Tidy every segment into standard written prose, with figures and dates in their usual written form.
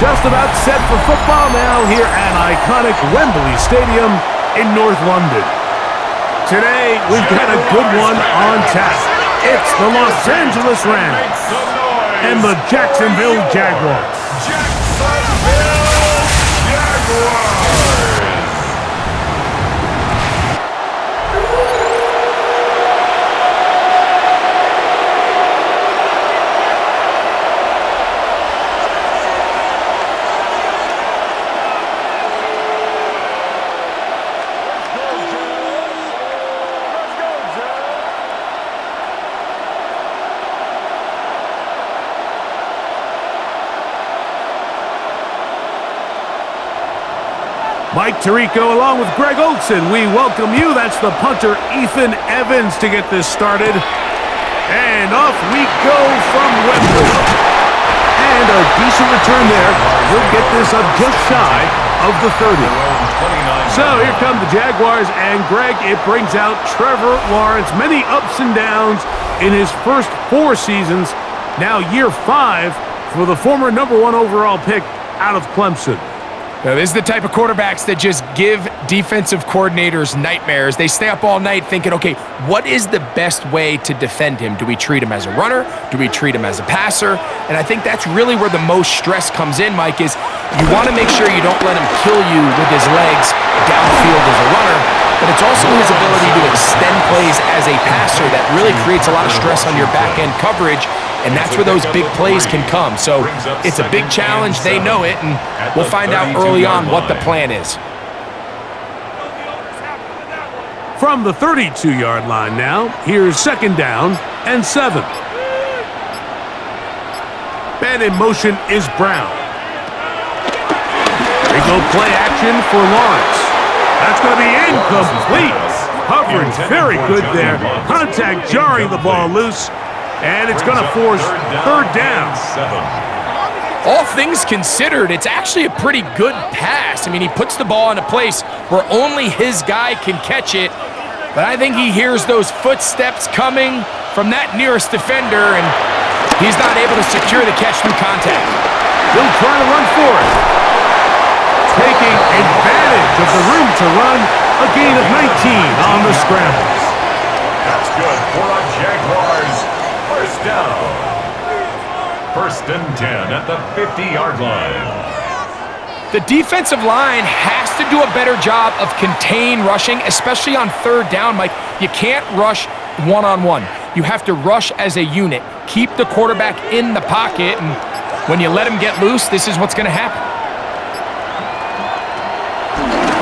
just about set for football now here at iconic Wembley Stadium in North London. Today, we've got a good one on tap. It's the Los Angeles Rams and the Jacksonville Jaguars. Jacksonville Jaguars! Mike Tirico along with Greg Olson. We welcome you. That's the punter, Ethan Evans, to get this started. And off we go from Wembley. And a decent return there. We'll get this up just shy of the 30. So here come the Jaguars. And Greg, it brings out Trevor Lawrence. Many ups and downs in his first 4 seasons. Now year 5 for the former #1 overall pick out of Clemson. Now, this is the type of quarterbacks that just give defensive coordinators nightmares. They stay up all night thinking, okay, what is the best way to defend him? Do we treat him as a runner? Do we treat him as a passer? And I think that's really where the most stress comes in, Mike, is you want to make sure you don't let him kill you with his legs downfield as a runner, but it's also his ability to extend plays as a passer that really creates a lot of stress on your back-end coverage, and that's where those big plays can come. So it's a big challenge. They know it, and we'll find out early on what the plan is. From the 32-yard line now, here's 2nd down and 7. And in motion is Brown. They go play action for Lawrence. That's going to be incomplete. Coverage very good there. Contact jarring the ball loose. And it's going to force 3rd down. All things considered, it's actually a pretty good pass. I mean, he puts the ball in a place where only his guy can catch it. But I think he hears those footsteps coming from that nearest defender, and he's not able to secure the catch through contact. He'll try to run for it. Taking advantage of the room to run, a gain of 19 on the scrambles. That's good for a Jaguars. First down. 1st and 10 at the 50-yard line. The defensive line has to do a better job of contain rushing, especially on 3rd down, Mike. You can't rush one-on-one. You have to rush as a unit. Keep the quarterback in the pocket, and when you let him get loose, this is what's going to happen.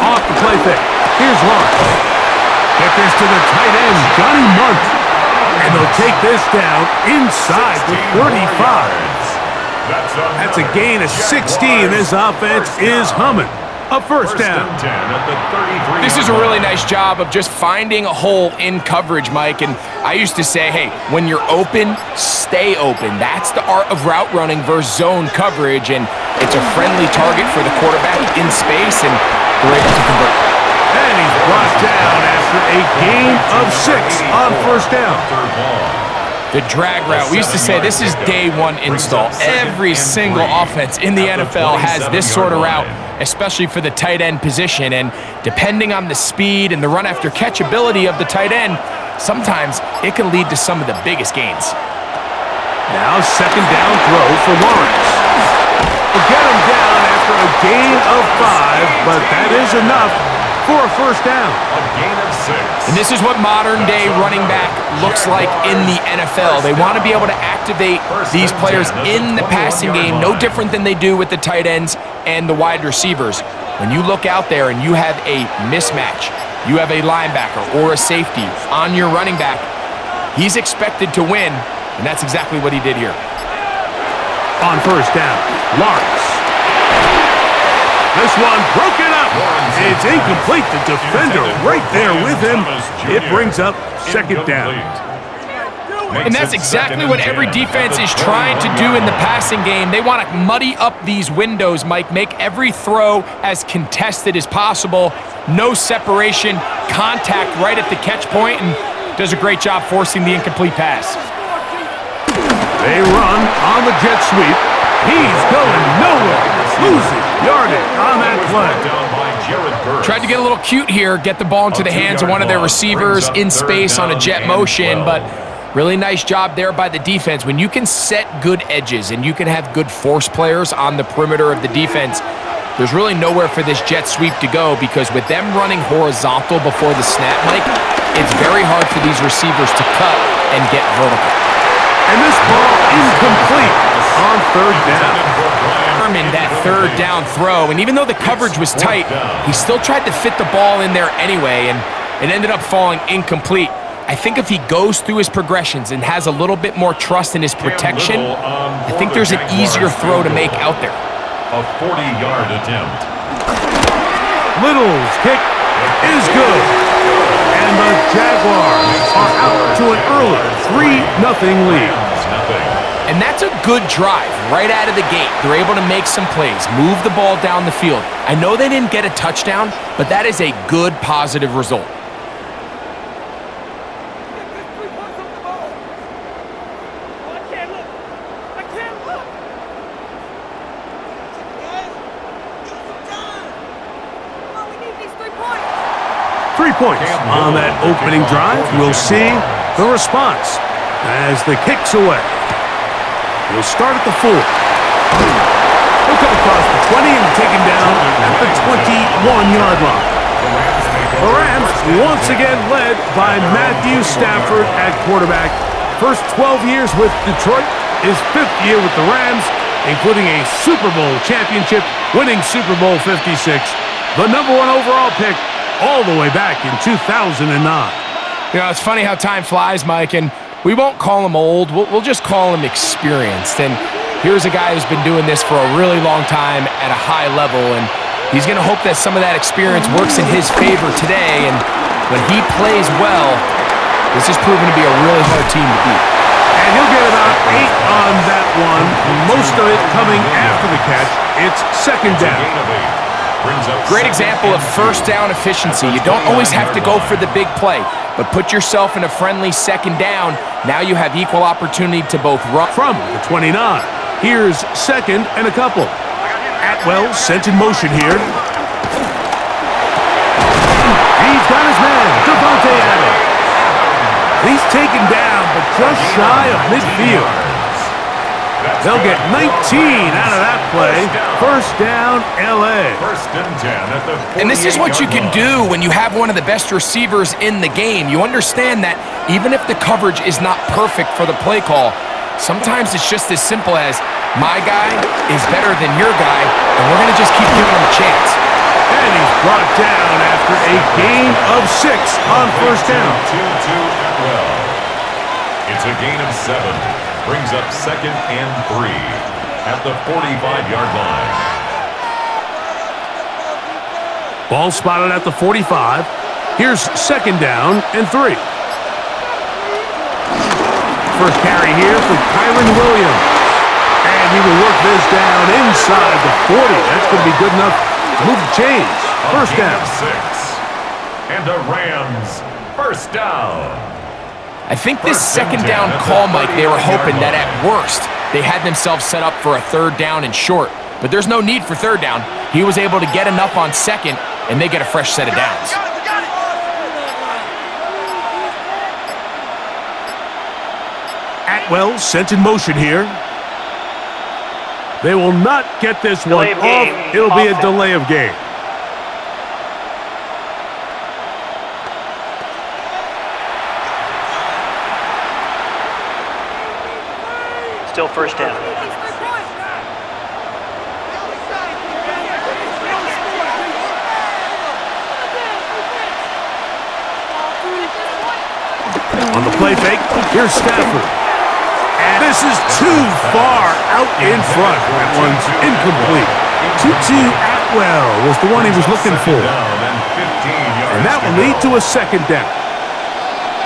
Off the play fake. Here's Lawrence. Get this to the tight end, Johnny Munt. And they'll take this down inside the 35. That's a gain of 16. This offense is humming. A 1st down. This is a really nice job of just finding a hole in coverage, Mike. And I used to say, hey, when you're open, stay open. That's the art of route running versus zone coverage. And it's a friendly target for the quarterback in space, and they're able to convert. And he's brought down after a gain of 6 on 1st down. The drag route. We used to say this is day 1 install. Every single offense in the NFL has this sort of route, especially for the tight end position. And depending on the speed and the run after catch ability of the tight end, sometimes it can lead to some of the biggest gains. Now 2nd down throw for Lawrence. We'll get him down after a gain of 5, but that is enough for a 1st down. A gain of 6. And this is what modern-day running back looks like in the NFL. They want to be able to activate these players in the passing game, no different than they do with the tight ends and the wide receivers. When you look out there and you have a mismatch, you have a linebacker or a safety on your running back, he's expected to win, and that's exactly what he did here. On 1st down, Lawrence. This one broken up. It's incomplete. The defender right there with him. It brings up 2nd down. And that's exactly what every defense is trying to do in the passing game. They want to muddy up these windows, Mike, make every throw as contested as possible. No separation, contact right at the catch point, and does a great job forcing the incomplete pass. They run on the jet sweep. He's going nowhere. losing yardage on that play. Tried to get a little cute here, get the ball into the hands of one of their receivers in space on a jet motion, but really nice job there by the defense. When you can set good edges and you can have good force players on the perimeter of the defense, there's really nowhere for this jet sweep to go, because with them running horizontal before the snap, Mike, it's very hard for these receivers to cut and get vertical. And this ball incomplete on third down. That third down throw, and even though the coverage was tight, he still tried to fit the ball in there anyway, and it ended up falling incomplete. I think if he goes through his progressions and has a little bit more trust in his protection, I think there's an easier throw to make out there. A 40-yard attempt. Little's kick is good. And the Jaguars are out to an early 3-0 lead. And that's a good drive right out of the gate. They're able to make some plays, move the ball down the field. I know they didn't get a touchdown, but that is a good, positive result. Points on that opening drive. We'll see the response as the kick's away. We'll start at the 4. He'll come across the 20 and taken down at the 21-yard line. The Rams once again led by Matthew Stafford at quarterback. First 12 years with Detroit, his 5th year with the Rams, including a Super Bowl championship, winning Super Bowl 56, the #1 overall pick, all the way back in 2009. You know, it's funny how time flies, Mike, and we won't call him old. We'll just call him experienced. And here's a guy who's been doing this for a really long time at a high level, and he's going to hope that some of that experience works in his favor today. And when he plays well, this is proven to be a really hard team to beat. And he'll get about 8 on that one, most of it coming after the catch. It's second down. Great example of first down efficiency. You don't always have to go for the big play, but put yourself in a friendly second down. Now you have equal opportunity to both run. From the 29, here's second and a couple. Atwell sent in motion here. He's got his man, Devontae Adams. He's taken down, but just shy of midfield. They'll get 19 out of that play. First down, L.A. First and 10 at the 48-yard line. And this is what you can do when you have one of the best receivers in the game. You understand that even if the coverage is not perfect for the play call, sometimes it's just as simple as, my guy is better than your guy, and we're going to just keep giving him a chance. And he's brought down after a gain of 6 on first down. 2-2 Atwell. It's a gain of 7. Brings up second and 3 at the 45-yard line. Ball spotted at the 45. Here's second down and 3. First carry here for Kyron Williams. And he will work this down inside the 40. That's going to be good enough to move the chains. First down. 6. And the Rams first down. I think this second down call, Mike, they were hoping that at worst they had themselves set up for a third down and short. But there's no need for third down. He was able to get enough on second, and they get a fresh set of downs. Atwell sent in motion here. They will not get this one off. It'll be a delay of game. Still first down. On the play fake, here's Stafford. And this is too far out in front. That one's incomplete. Tutu Atwell was the one he was looking for. And that will lead to a second down.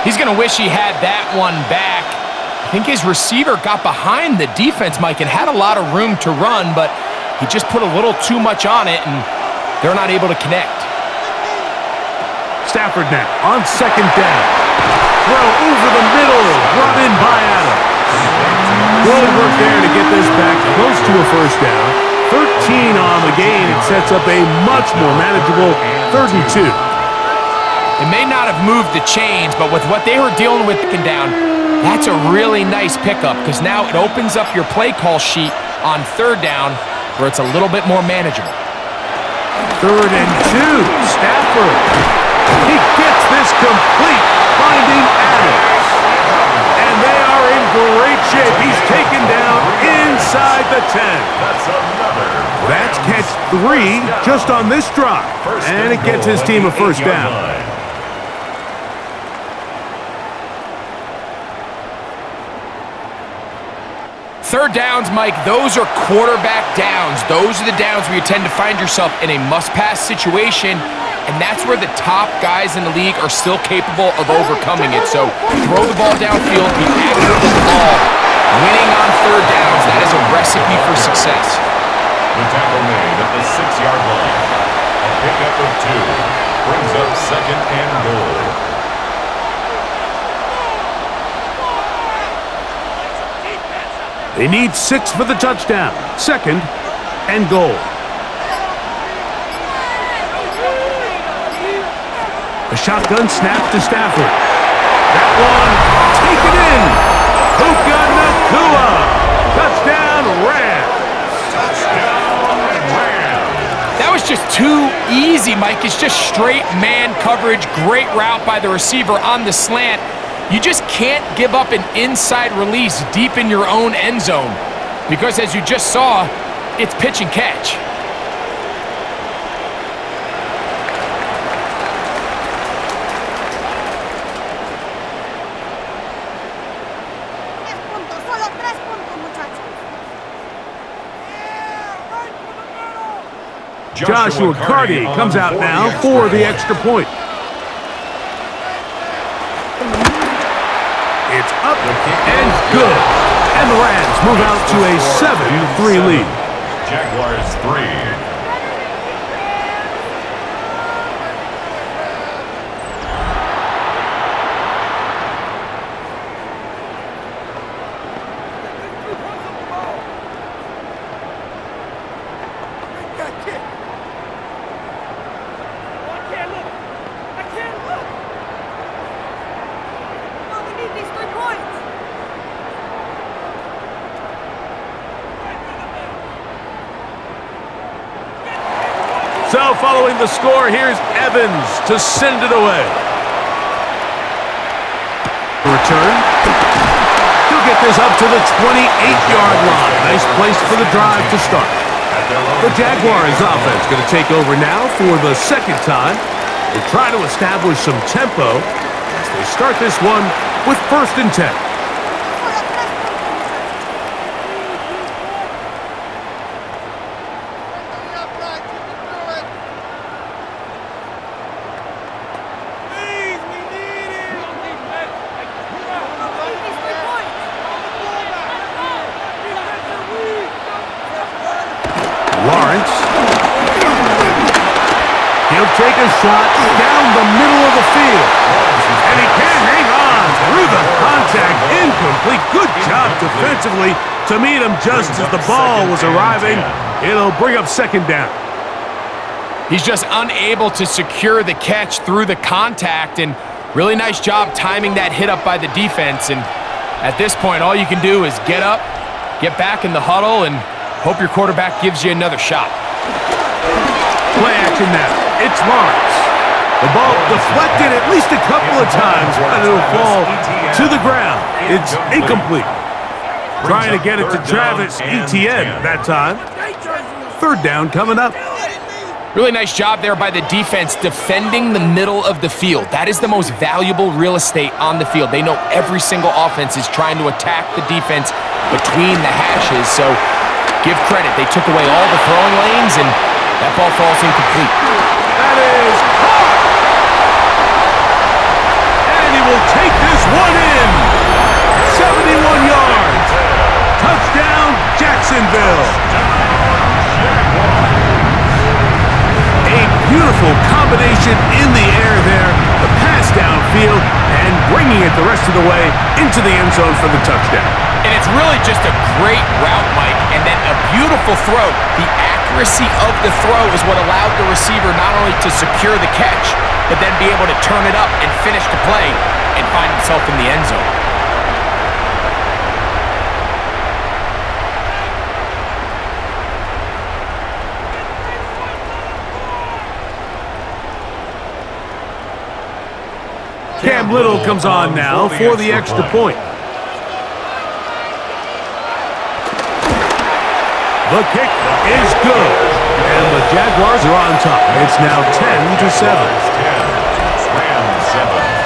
He's going to wish he had that one back. I think his receiver got behind the defense, Mike, and had a lot of room to run, but he just put a little too much on it, and they're not able to connect. Stafford now on second down. Throw over the middle, brought in by Adams. Good work there to get this back close to a first down. 13 on the gain. It sets up a much more manageable 3rd and 2. It may not have moved the chains, but with what they were dealing with picking down, that's a really nice pickup because now it opens up your play call sheet on 3rd down where it's a little bit more manageable. 3rd and 2. Stafford. He gets this complete, finding Adams. And they are in great shape. He's taken down inside the 10. That's catch 3 just on this drive. And it gets his team a 1st down. Third downs, Mike, those are quarterback downs. Those are the downs where you tend to find yourself in a must-pass situation, and that's where the top guys in the league are still capable of overcoming it. So throw the ball downfield, be accurate with the ball. Winning on 3rd downs, that is a recipe for success. The tackle made at the 6-yard line. A pickup of 2 brings up 2nd and goal. They need 6 for the touchdown. 2nd and goal. A shotgun snap to Stafford. That one taken in. Puka Nacua. Touchdown, Rams. That was just too easy, Mike. It's just straight man coverage. Great route by the receiver on the slant. You just can't give up an inside release deep in your own end zone because, as you just saw, it's pitch and catch. Joshua Carty comes out now for the extra point. It's up and good. And the Rams move out to a 7-3 lead. Jaguars 3. So following the score, here's Evans to send it away. Return. He'll get this up to the 28-yard line. Nice place for the drive to start. The Jaguars offense going to take over now for the 2nd time. They'll try to establish some tempo as they start this one with 1st and 10. He'll take a shot down the middle of the field. And he can't hang on through the contact. Incomplete. Good job defensively to meet him just as the ball was arriving. It'll bring up 2nd down. He's just unable to secure the catch through the contact, and really nice job timing that hit up by the defense. And at this point, all you can do is get up, get back in the huddle, and hope your quarterback gives you another shot. Play action now. It's Lawrence. The ball deflected at least a couple of times, and it'll fall to the ground. It's incomplete. Trying to get it to Travis Etienne that time. 3rd down coming up. Really nice job there by the defense defending the middle of the field. That is the most valuable real estate on the field. They know every single offense is trying to attack the defense between the hashes, so give credit. They took away all the throwing lanes, and that ball falls incomplete. That is caught! And he will take this one in. 71 yards. Touchdown, Jacksonville. A beautiful combination in the air there. The pass downfield and bringing it the rest blasted away into the end zone for the touchdown. And it's really just a great route, Mike, and then a beautiful throw. The accuracy of the throw is what allowed the receiver not only to secure the catch, but then be able to turn it up and finish the play and find himself in the end zone. Cam Little comes on now for the extra point. The kick is good, and the Jaguars are on top. It's now 10-7. Rams 7.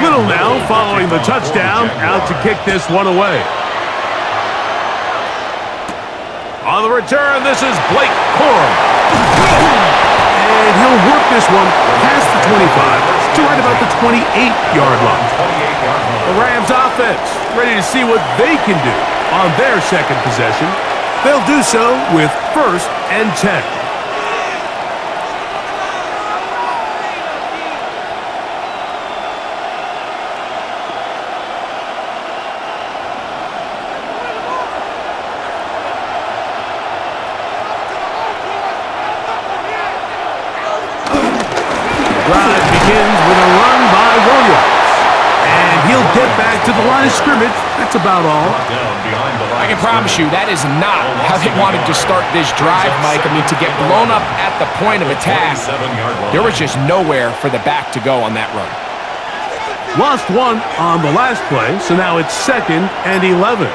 Little now following the touchdown, out to kick this one away. On the return, this is Blake Corum. And he'll work this one past the 25 to right about the 28-yard line. The Rams offense ready to see what they can do on their second possession. They'll do so with 1st and 10. Drive begins with a run by Williams. And he'll get back to the line of scrimmage. That's about all. I can promise you that is not how they wanted to start this drive, Mike. I mean, to get blown up at the point of attack, there was just nowhere for the back to go on that run. Lost one on the last play, so now it's 2nd and 11.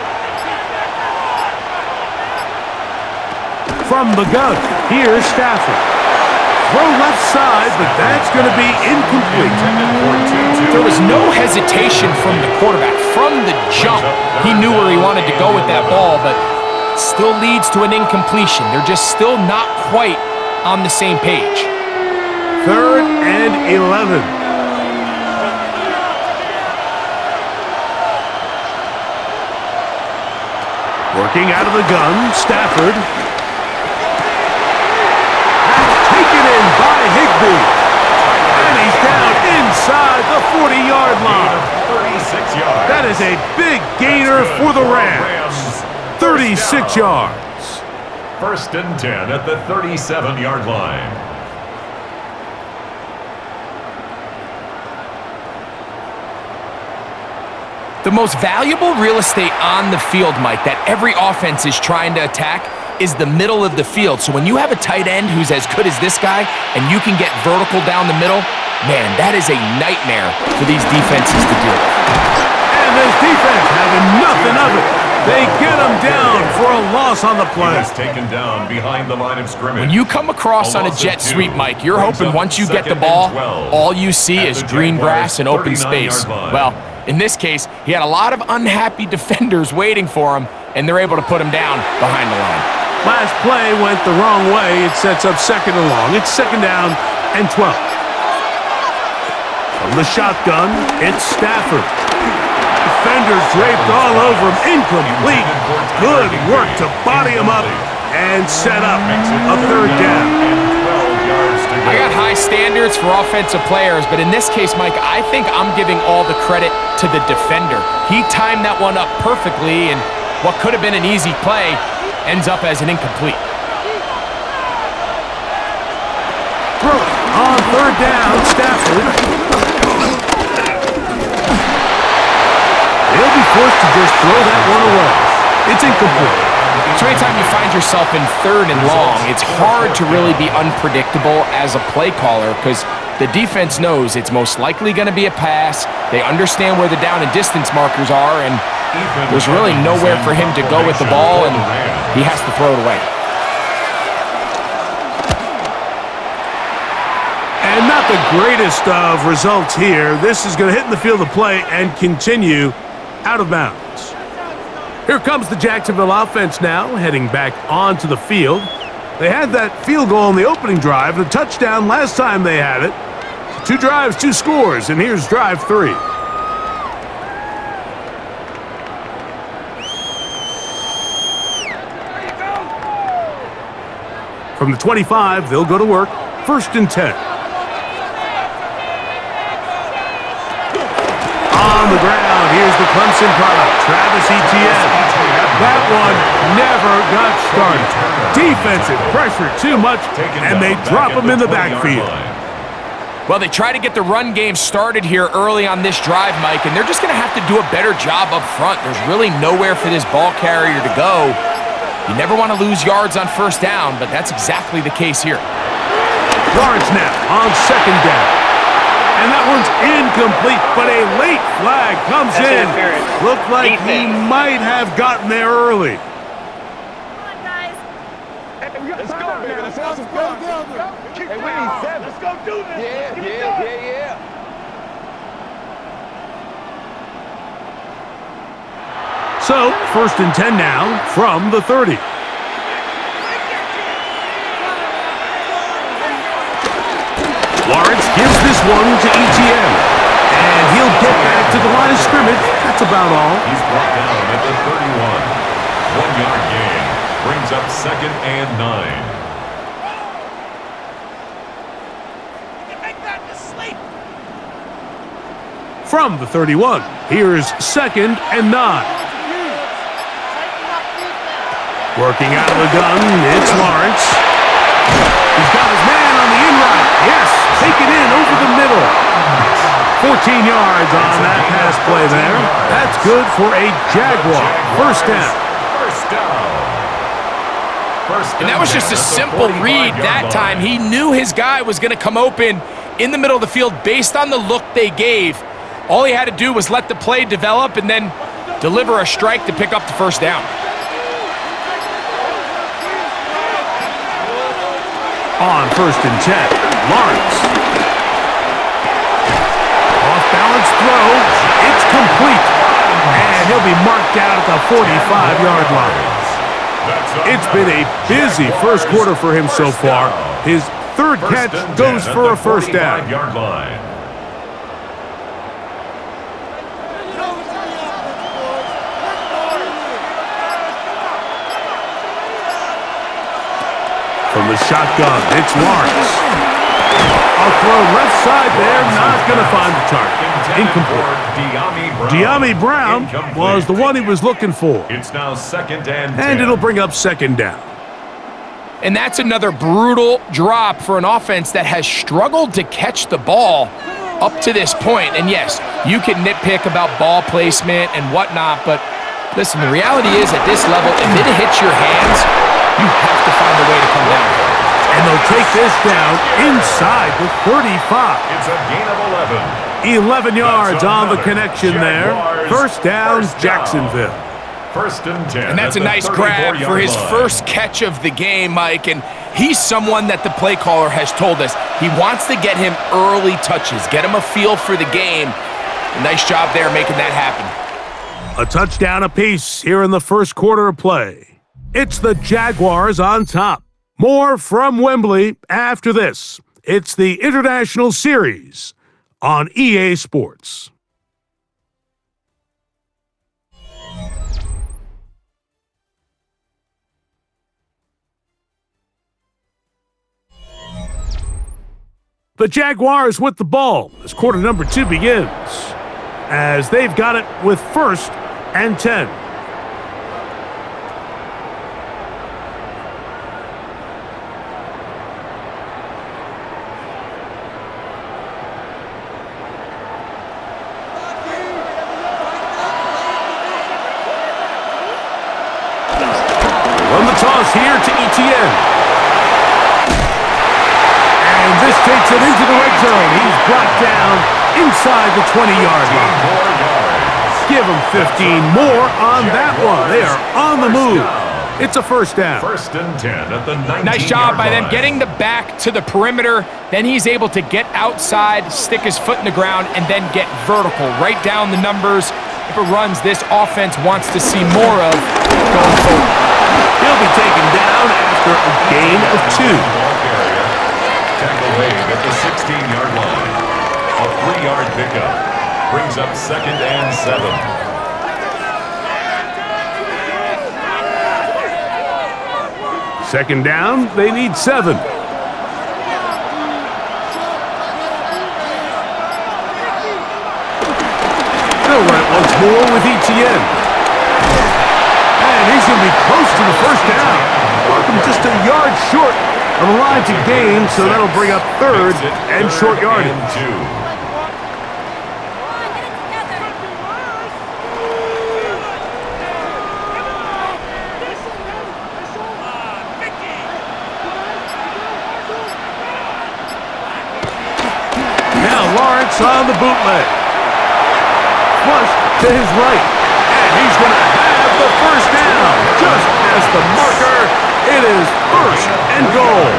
From the gun, here's Stafford. Throw left side, but that's going to be incomplete. There was no hesitation from the quarterback. From the jump, he knew where he wanted to go with that ball, but still leads to an incompletion. They're just still not quite on the same page. 3rd and 11. Working out of the gun, Stafford. Taken in by Higbee. And he's down inside the 40-yard line. 36 yards. That is a big gainer for the Rams. 36 yards. 1st and 10 at the 37-yard line. The most valuable real estate on the field, Mike, that every offense is trying to attack is the middle of the field. So when you have a tight end who's as good as this guy and you can get vertical down the middle, man, that is a nightmare for these defenses to deal with. And this defense having nothing of it. They get him down for a loss on the play. He was taken down behind the line of scrimmage. When you come across on a jet sweep, Mike, you're hoping once you get the ball, all you see is green grass and open space. Well, in this case, he had a lot of unhappy defenders waiting for him, and they're able to put him down behind the line. Last play went the wrong way. It sets up 2nd and long. It's 2nd down and 12. From the shotgun, it's Stafford. Defenders draped all over him. Incomplete. Good work to body him up and set up a 3rd down. I got high standards for offensive players, but in this case, Mike, I think I'm giving all the credit to the defender. He timed that one up perfectly, and what could have been an easy play ends up as an incomplete. Throw on 3rd down, Stafford. He'll be forced to just throw that one away. It's incomplete. So anytime you find yourself in 3rd and long, it's hard to really be unpredictable as a play caller because the defense knows it's most likely going to be a pass. They understand where the down and distance markers are, and there's really nowhere for him to go with the ball, and he has to throw it away. And not the greatest of results here. This is going to hit in the field of play and continue out of bounds. Here comes the Jacksonville offense now, heading back onto the field. They had that field goal on the opening drive, and a touchdown last time they had it. 2 drives, 2 scores, and here's drive 3. From the 25, they'll go to work. 1st and 10. On the ground, here's the Clemson product, Travis Etienne. That one never got started. Defensive pressure too much, and they drop him in the backfield. Well, they try to get the run game started here early on this drive, Mike, and they're just going to have to do a better job up front. There's really nowhere for this ball carrier to go. You never want to lose yards on 1st down, but that's exactly the case here. Lawrence now on 2nd down. And that one's incomplete, but a late flag comes in. Looked like he might have gotten there early. Come on, guys. Let's go, baby. Let's go. Hey, we need 7. Let's go do this. Yeah. So, 1st and 10 now from the 30. Lawrence gives this one to Etienne. And he'll get back to the line of scrimmage. That's about all. He's brought down at the 31. 1-yard gain. Brings up 2nd and 9. From the 31, here's 2nd and 9. Working out of the gun, it's Lawrence. He's got his man on the in route. Yes, take it in over the middle. 14 yards on that pass play there. That's good for a Jaguar. 1st down. And that was just a simple read that time. He knew his guy was going to come open in the middle of the field based on the look they gave. All he had to do was let the play develop and then deliver a strike to pick up the 1st down. On 1st and 10, Lawrence. Off-balance throw. It's complete. And he'll be marked out at the 45-yard line. It's been a busy 1st quarter for him so far. His 3rd catch goes for a 1st down. From the shotgun, it's Lawrence. A throw left side there, not going to find the target. Incomplete. De'Ami Brown was the one he was looking for. It's now 2nd and 10. And it'll bring up 2nd down. And that's another brutal drop for an offense that has struggled to catch the ball up to this point. And yes, you can nitpick about ball placement and whatnot, but listen, the reality is at this level, if it hits your hands, you have to find a way to come down. And they'll take this down inside the 35. It's a gain of 11 yards on the connection there. 1st down, Jacksonville. 1st and 10. And that's a nice grab for his 1st catch of the game, Mike. And he's someone that the play caller has told us he wants to get him early touches, get him a feel for the game. A nice job there making that happen. A touchdown apiece here in the 1st quarter of play. It's the Jaguars on top. More from Wembley after this. It's the International Series on EA Sports. The Jaguars with the ball as quarter number 2 begins, as they've got it with 1st and 10. From the toss here to Etienne. And this takes it into the red zone. He's brought down inside the 20-yard line. Give him 15 more on that one. They are on the move. It's a 1st down. 1st and 10 at the 19-yard line. Nice job by them getting the back to the perimeter. Then he's able to get outside, stick his foot in the ground, and then get vertical. Right down the numbers. type of runs this offense wants to see more of going forward. He'll be taken down after a gain of 2. Tackle made at the 16-yard line. A 3-yard pickup brings up 2nd and 7. Second down, they need 7. They'll run it once more with Etienne. And he's going to be close to the first down. Welcome just a yard short of the line to gain, so that'll bring up 3rd and short yardage. Now Lawrence on the bootleg. Flush to his right. And he's going to have the first down. Just as the marker, it is 1st and goal.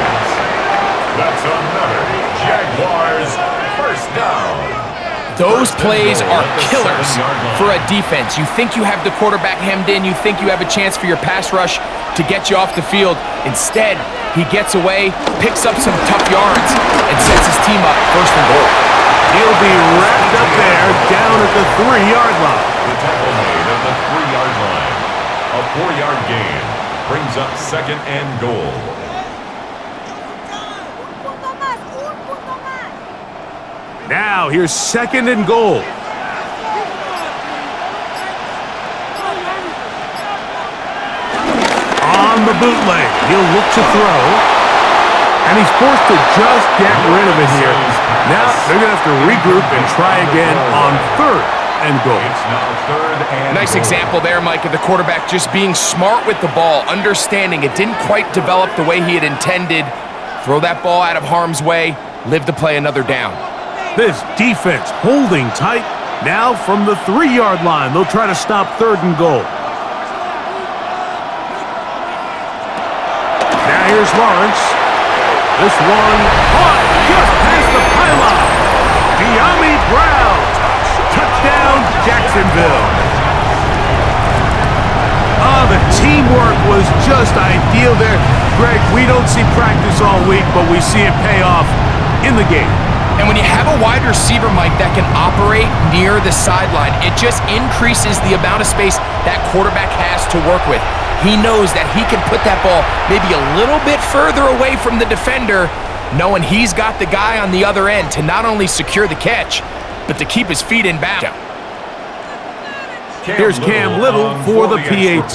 That's another Jaguars first down. Those plays are killers for a defense. You think you have the quarterback hemmed in. You think you have a chance for your pass rush to get you off the field. Instead, he gets away, picks up some tough yards, and sets his team up 1st and goal. He'll be wrapped up there down at the 3-yard line. The tackle made at the 3-yard line. A 4-yard gain brings up 2nd and goal. Now here's 2nd and goal. On the bootleg, he'll look to throw. And he's forced to just get rid of it here. Now they're going to have to regroup and try again on 3rd and goal. It's now 3rd and Nice goal. example there, Mike, of the quarterback just being smart with the ball, understanding it didn't quite develop the way he had intended. Throw that ball out of harm's way, live to play another down. This defense holding tight. Now from the 3-yard line, they'll try to stop 3rd and goal. Now here's Lawrence. This one caught just past the pylon. De'Ami Brown. Touchdown, Jacksonville. Oh, the teamwork was just ideal there. Greg, we don't see practice all week, but we see it pay off in the game. And when you have a wide receiver, Mike, that can operate near the sideline, it just increases the amount of space that quarterback has to work with. He knows that he can put that ball maybe a little bit further away from the defender, knowing he's got the guy on the other end to not only secure the catch, but to keep his feet in bounds. Here's Cam Little for the PAT.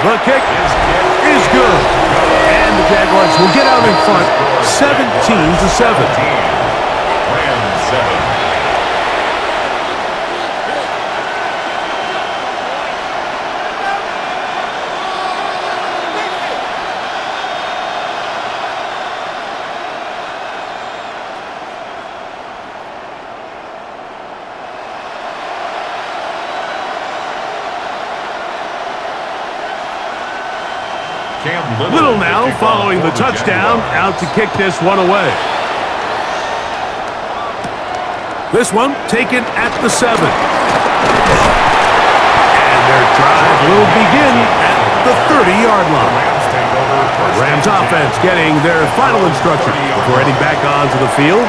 The kick is good. And the Jaguars will get out in front 17-7. Rams 7. Little now following the touchdown, out to kick this one away. This one taken at the 7. And their drive will begin at the 30-yard line. Rams offense getting their final instruction before heading back onto the field.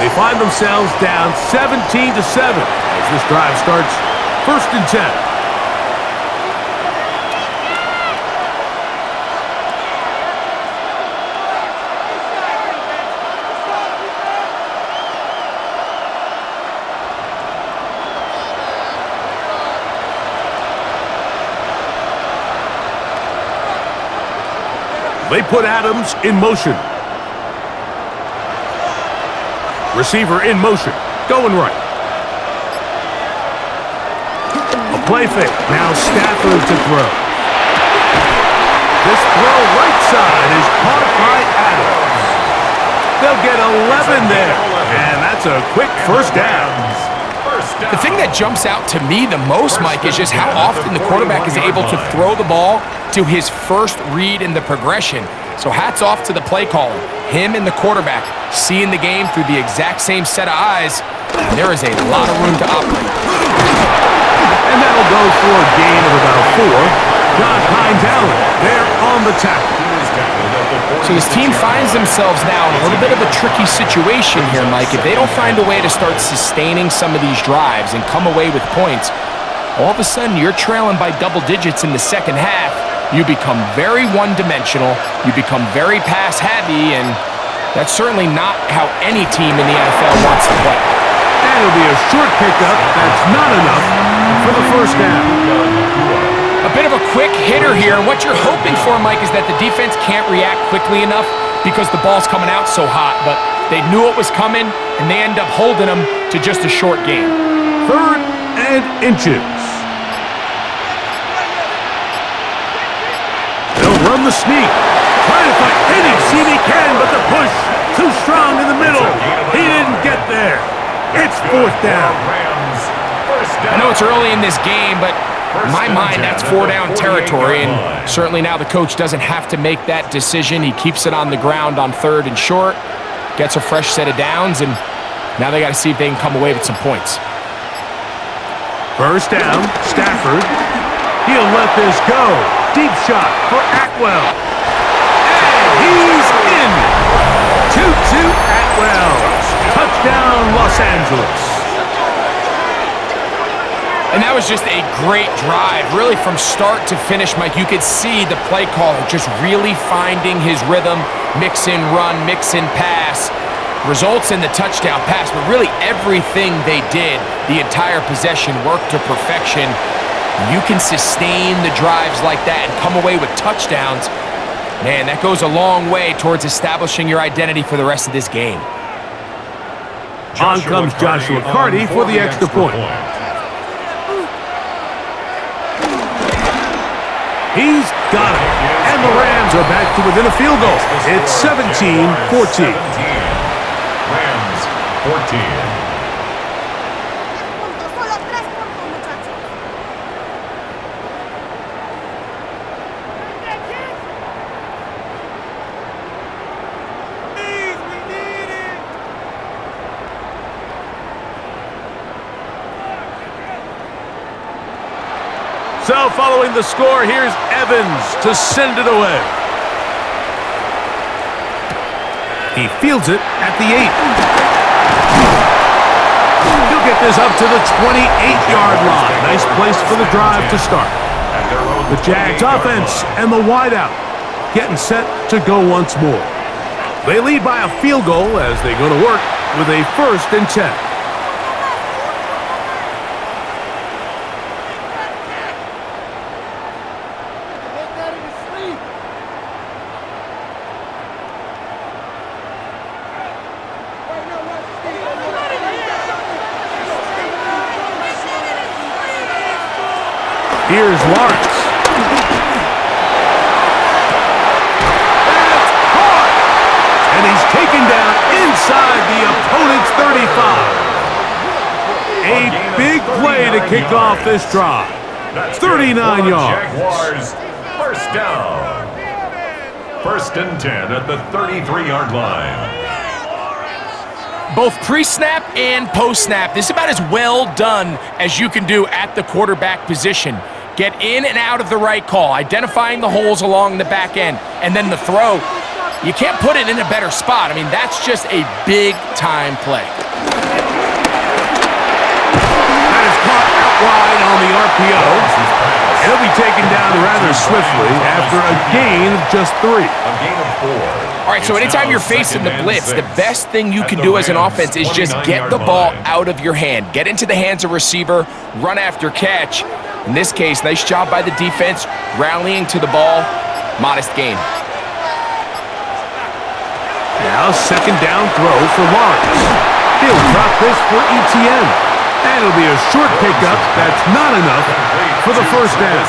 They find themselves down 17-7 as this drive starts 1st and 10. They put Adams in motion. Receiver in motion, going right. A play fake, now Stafford to throw. This throw right side is caught by Adams. They'll get 11 there, and that's a quick 1st down. The thing that jumps out to me the most, Mike, is just how often the quarterback is able to throw the ball to his first read in the progression. So hats off to the play caller, him and the quarterback, seeing the game through the exact same set of eyes. And there is a lot of room to operate. And that'll go for a gain of about 4. Josh Hines Allen there on the tackle. So this team finds themselves now in a little bit of a tricky situation here, Mike. If they don't find a way to start sustaining some of these drives and come away with points, all of a sudden you're trailing by double digits in the second half. You become very one-dimensional. You become very pass-heavy, and that's certainly not how any team in the NFL wants to play. And it'll be a short pickup. That's not enough for the first down. A bit of a quick hitter here. What you're hoping for, Mike, is that the defense can't react quickly enough because the ball's coming out so hot, but they knew it was coming, and they end up holding them to just a short game. 3rd and inches. They'll run the sneak. Trying to find any seam he can, but the push too strong in the middle. He didn't get there. It's 4th down. I know it's early in this game, but in my mind, that's 4-down territory, and certainly now the coach doesn't have to make that decision. He keeps it on the ground on 3rd and short, gets a fresh set of downs, and now they got to see if they can come away with some points. 1st down, Stafford. He'll let this go. Deep shot for Atwell. And he's in. 2-2 Atwell. Touchdown, Los Angeles. And that was just a great drive, really from start to finish, Mike. You could see the play caller just really finding his rhythm, mix in run, mix in pass, results in the touchdown pass, but really everything they did, the entire possession worked to perfection. You can sustain the drives like that and come away with touchdowns. Man, that goes a long way towards establishing your identity for the rest of this game. On comes Joshua Carty for the extra point. He's got it. And the Rams are back to within a field goal. It's 17-14. Rams 14. So following the score, here's Evans to send it away. He fields it at the 8. He'll get this up to the 28-yard line. Nice place for the drive to start. The Jags offense and the wideout getting set to go once more. They lead by a field goal as they go to work with a 1st and 10. Here's Lawrence. That's caught! And he's taken down inside the opponent's 35. A big play to kick off this drive. 39 yards. Jaguars, 1st down. 1st and 10 at the 33-yard line. Both pre-snap and post-snap, this is about as well done as you can do at the quarterback position. Get in and out of the right call, identifying the holes along the back end, and then the throw. You can't put it in a better spot. I mean, that's just a big-time play. That is caught out wide on the RPO. He'll be taken down rather swiftly after a gain of just 3. A gain of 4. All right, so anytime you're facing the blitz, the best thing you can do as an offense is just get the ball out of your hand. Get into the hands of receiver, run after catch. In this case, nice job by the defense, rallying to the ball. Modest gain. Now 2nd down throw for Lawrence. He'll drop this for ETN. And it'll be a short pickup. That's not enough for the 1st down.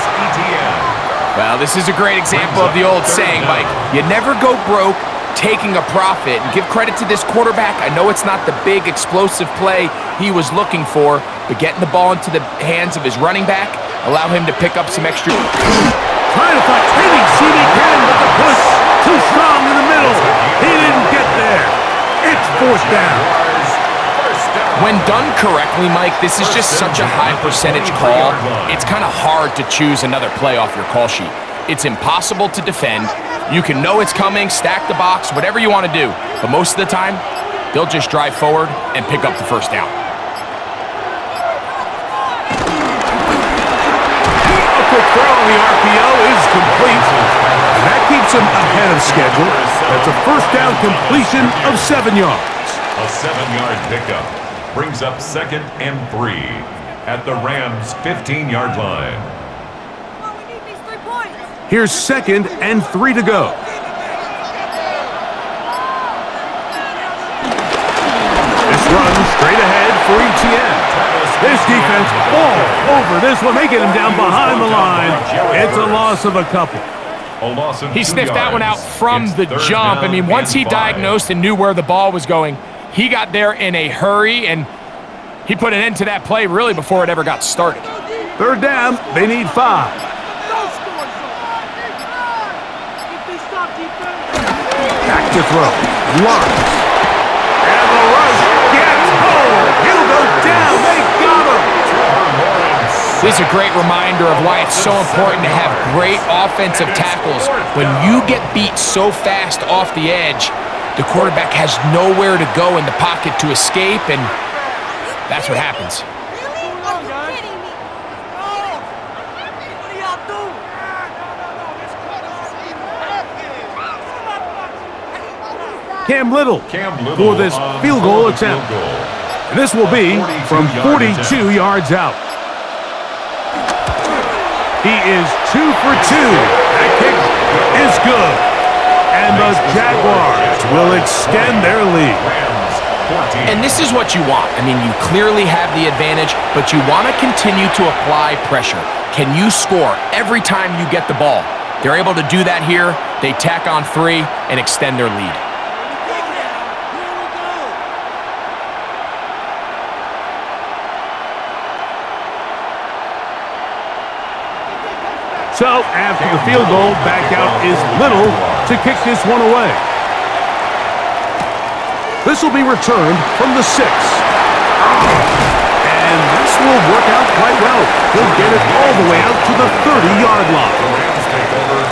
Well, this is a great example of the old saying, Mike. You never go broke taking a profit. And give credit to this quarterback. I know it's not the big explosive play he was looking for, but getting the ball into the hands of his running back, allow him to pick up some extra. Trying to find any seam he can, but the push too strong in the middle. He didn't get there. It's fourth down. When done correctly, Mike, this is just such a high percentage call. It's kind of hard to choose another play off your call sheet. It's impossible to defend. You can know it's coming, stack the box, whatever you want to do. But most of the time, they'll just drive forward and pick up the first down. A quick throw on the RPO is complete. And that keeps him ahead of schedule. That's a first down completion of 7 yards. A 7-yard pickup brings up 2nd and 3 at the Rams' 15-yard line. Here's 2nd and 3 to go. This run straight ahead for ETN. This defense all over this one, making him down behind the line. It's a loss of a couple. He sniffed that one out from the jump. I mean, once he diagnosed and knew where the ball was going, he got there in a hurry, and he put an end to that play really before it ever got started. Third down, they need 5. Back to throw. Lawrence. And the rush gets home. He'll go down. They got him. This is a great reminder of why it's so important to have great offensive tackles. When you get beat so fast off the edge, the quarterback has nowhere to go in the pocket to escape, and that's what happens. Cam Little for this field goal attempt. And this will be from 42 yards out. He is 2 for 2. That kick is good. And the Jaguars will extend their lead. And this is what you want. I mean, you clearly have the advantage, but you want to continue to apply pressure. Can you score every time you get the ball? They're able to do that here. They tack on 3 and extend their lead. So, after the field goal, back out is Little to kick this one away. This will be returned from the 6. And this will work out quite well. He'll get it all the way out to the 30-yard line.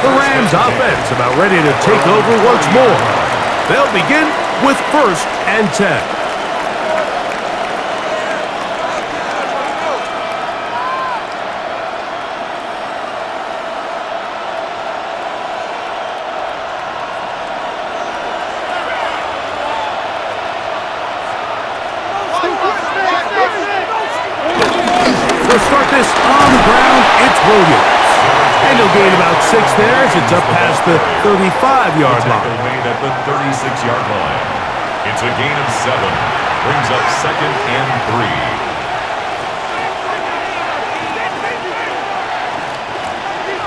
The Rams offense about ready to take over once more. They'll begin with 1st and 10. To start this on the ground, it's Williams. And he'll gain about 6 there as it's up past the 35-yard line. At the 36-yard line. It's a gain of 7. Brings up 2nd and 3.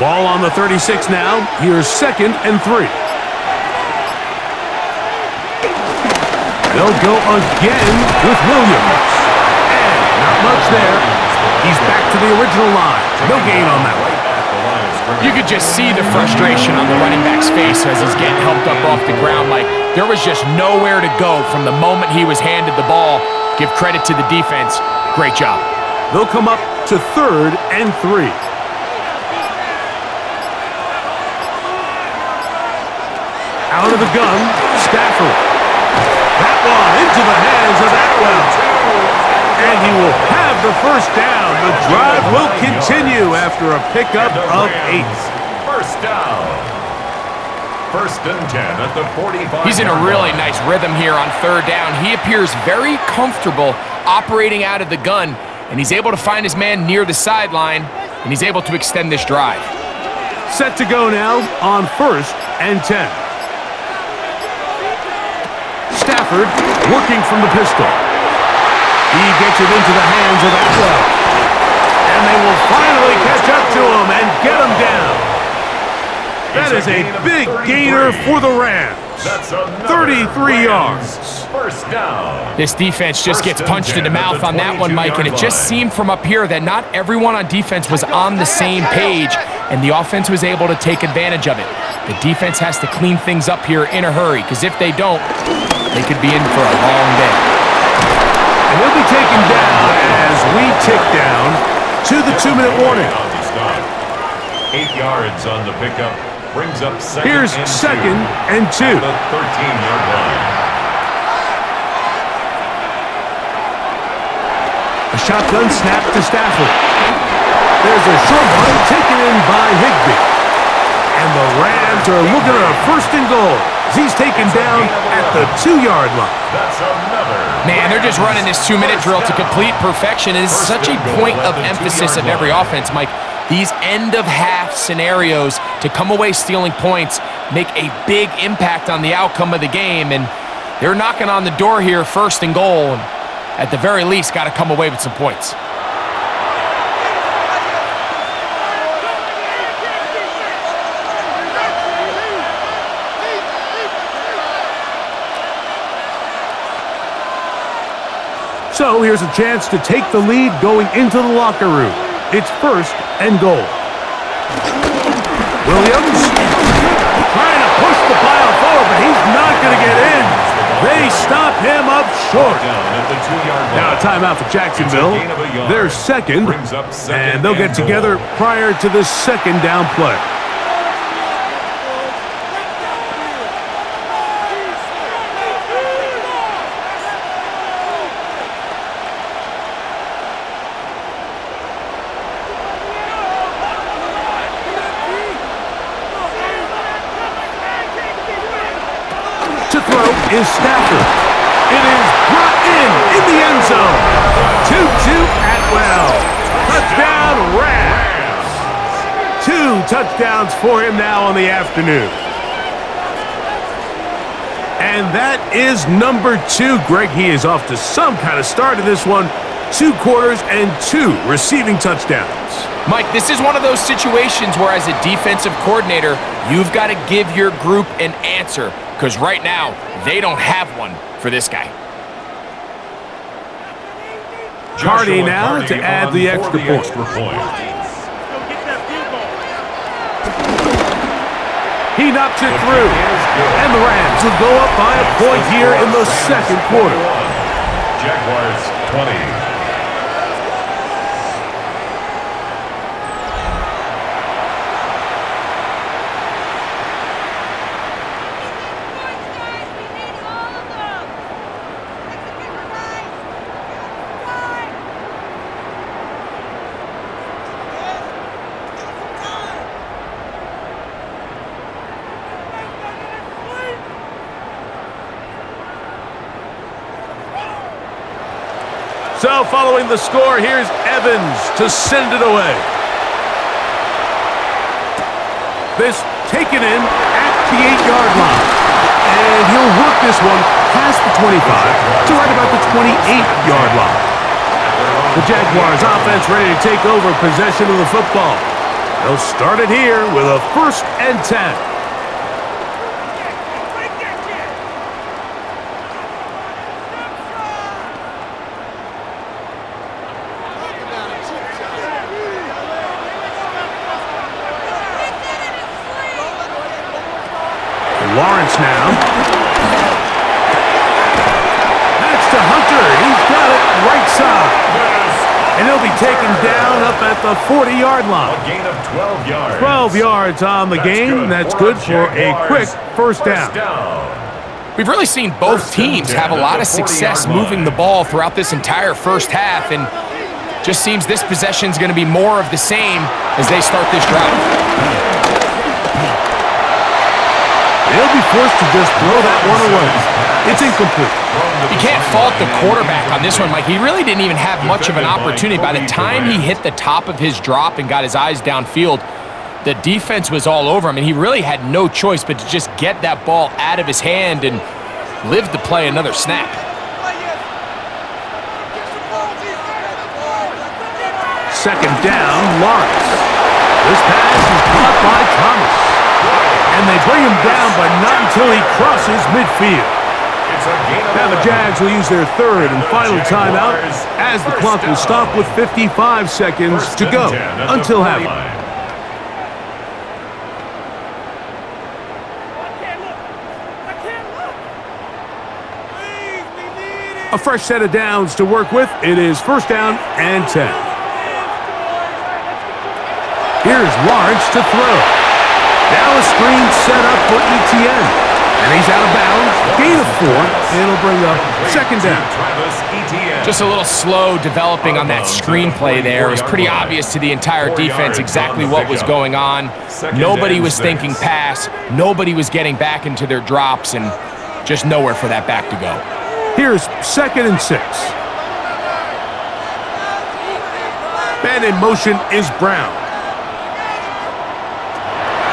Ball on the 36 now. Here's 2nd and 3. They'll go again with Williams. And not much there. He's back to the original line. No gain on that one. You could just see the frustration on the running back's face as he's getting helped up off the ground. Like, there was just nowhere to go from the moment he was handed the ball. Give credit to the defense. Great job. They'll come up to 3rd and 3. Out of the gun, Stafford. That one into the hands of Atwell. And he will have the first down. The drive will continue after a pickup of 8. First down. 1st and 10 at the 45. He's in a really nice rhythm here on 3rd down. He appears very comfortable operating out of the gun, and he's able to find his man near the sideline, and he's able to extend this drive. Set to go now on 1st and 10. Stafford working from the pistol. He gets it into the hands of Atwell. And they will finally catch up to him and get him down. That is a big gainer for the Rams. That's another 33 yards. First down. This defense just gets punched in the mouth on that one, Mike, and it just seemed from up here that not everyone on defense was on the same page, and the offense was able to take advantage of it. The defense has to clean things up here in a hurry, because if they don't, they could be in for a long day. And he'll be taken down as we tick down to the 2-minute warning. 8 yards on the pickup. Brings up second Here's and second and 2. The 13-yard line. A shotgun snap to Stafford. There's a short one taken in by Higbee. And the Rams are looking at a first and goal. He's taken down at the 2-yard line. That's another. Man, they're just running this 2-minute drill to complete perfection. It is such a point of emphasis of every offense, Mike. These end-of-half scenarios to come away stealing points make a big impact on the outcome of the game, and they're knocking on the door here, first and goal, and at the very least, got to come away with some points. So here's a chance to take the lead going into the locker room. It's first and goal. Williams trying to push the pile forward, but he's not going to get in. They stop him up short. Now a timeout for Jacksonville. They're second, and they'll get together prior to the second down play. To throw is Stafford. It is brought in the end zone. Tutu Atwell. Touchdown, Rams. 2 touchdowns for him now on the afternoon. And that is number 2. Greg, he is off to some kind of start in this one. 2 quarters and 2 receiving touchdowns. Mike, this is one of those situations where as a defensive coordinator, you've got to give your group an answer, because right now, they don't have one for this guy. Hardy now to add the extra point. He knocks it through. And the Rams will go up by a point here in the second quarter. Jaguars 20. So following the score, here's Evans to send it away. This taken in at the 8-yard line. And he'll work this one past the 25 to right about the 28-yard line. The Jaguars offense ready to take over possession of the football. They'll start it here with a first and 10. Lawrence now. That's to Hunter. He's got it right side. And he'll be taken down up at the 40-yard line. A gain of 12 yards. 12 yards on the game. That's good for a quick first down. We've really seen both teams have a lot of success moving the ball throughout this entire first half, and just seems this possession's going to be more of the same as they start this drive. They'll be forced to just throw that one away. It's incomplete. You can't fault the quarterback on this one, Mike. He really didn't even have much of an opportunity. By the time he hit the top of his drop and got his eyes downfield, the defense was all over him, and he really had no choice but to just get that ball out of his hand and live to play another snap. Second down, Lawrence. This pass is caught by Thomas. And they bring him down, but not until he crosses midfield. Now the Jags will use their third and final timeout as the clock will stop with 55 seconds to go until halftime. A fresh set of downs to work with. It is first down and 10. Here's Lawrence to throw. Now a screen set up for ETN. And he's out of bounds. Gain of 4. And it'll bring up second down. Just a little slow developing on that screenplay there. It was pretty obvious to the entire defense exactly what was going on. Nobody was thinking pass. Nobody was getting back into their drops, and just nowhere for that back to go. Here's second and 6. Man in motion is Brown.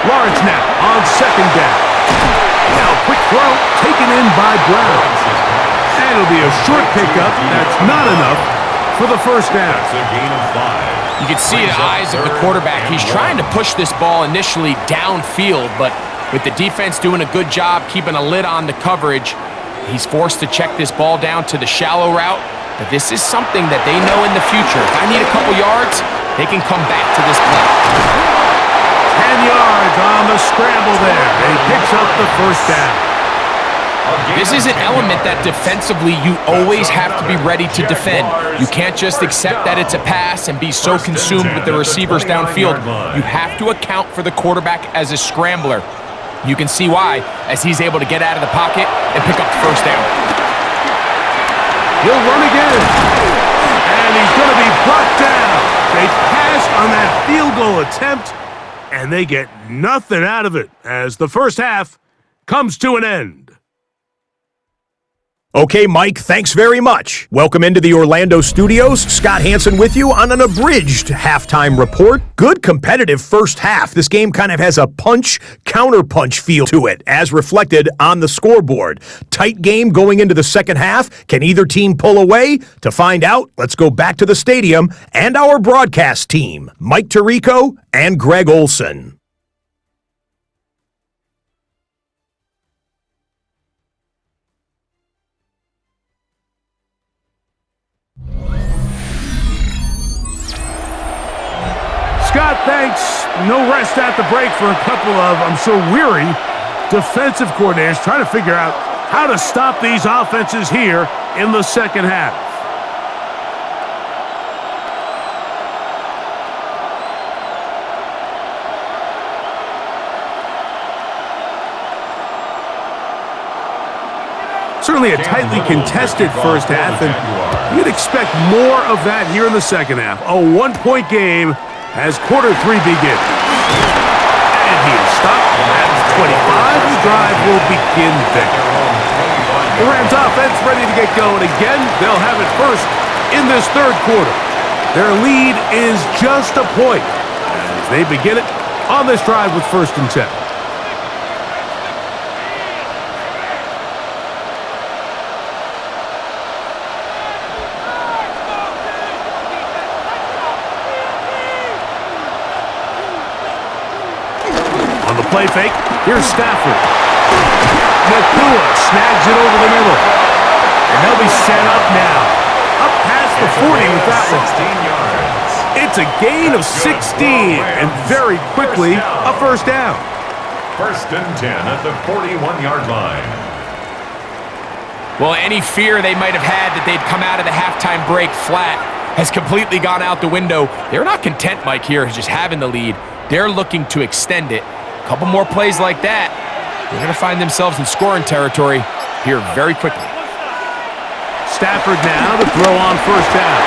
Lawrence now on second down. Now a quick throw taken in by Brown. And it'll be a short pickup. That's not enough for the first down. You can see the eyes of the quarterback. He's trying to push this ball initially downfield, but with the defense doing a good job keeping a lid on the coverage, he's forced to check this ball down to the shallow route. But this is something that they know in the future. If I need a couple yards, they can come back to this play. 10 yards on the scramble there. He picks up the first down. This is an element that defensively you always have to be ready to defend. You can't just accept that it's a pass and be so consumed with the receivers downfield. You have to account for the quarterback as a scrambler. You can see why, as he's able to get out of the pocket and pick up the first down. He'll run again. And he's going to be brought down. They pass on that field goal attempt, and they get nothing out of it as the first half comes to an end. Okay, Mike, thanks very much. Welcome into the Orlando studios. Scott Hansen with you on an abridged halftime report. Good competitive first half. This game kind of has a punch-counterpunch feel to it, as reflected on the scoreboard. Tight game going into the second half. Can either team pull away? To find out, let's go back to the stadium and our broadcast team, Mike Tirico and Greg Olson. Scott, thanks. No rest at the break for a couple of, I'm sure, weary defensive coordinators trying to figure out how to stop these offenses here in the second half. Certainly a tightly contested first half, and you'd expect more of that here in the second half. A one-point game as quarter 3 begins. And he is stopped at 25. The drive will begin there. The Rams offense ready to get going again. They'll have it first in this third quarter. Their lead is just a point as they begin it on this drive with first and 10. On the play fake, here's Stafford. Nakua snags it over the middle. And they'll be set up now. Up past the 40 with that one. 16 yards. It's a gain of 16, and very quickly, a first down. First and 10 at the 41-yard line. Well, any fear they might have had that they'd come out of the halftime break flat has completely gone out the window. They're not content, Mike, here, just having the lead. They're looking to extend it. A couple more plays like that, they're going to find themselves in scoring territory here very quickly. Stafford now to throw on first down.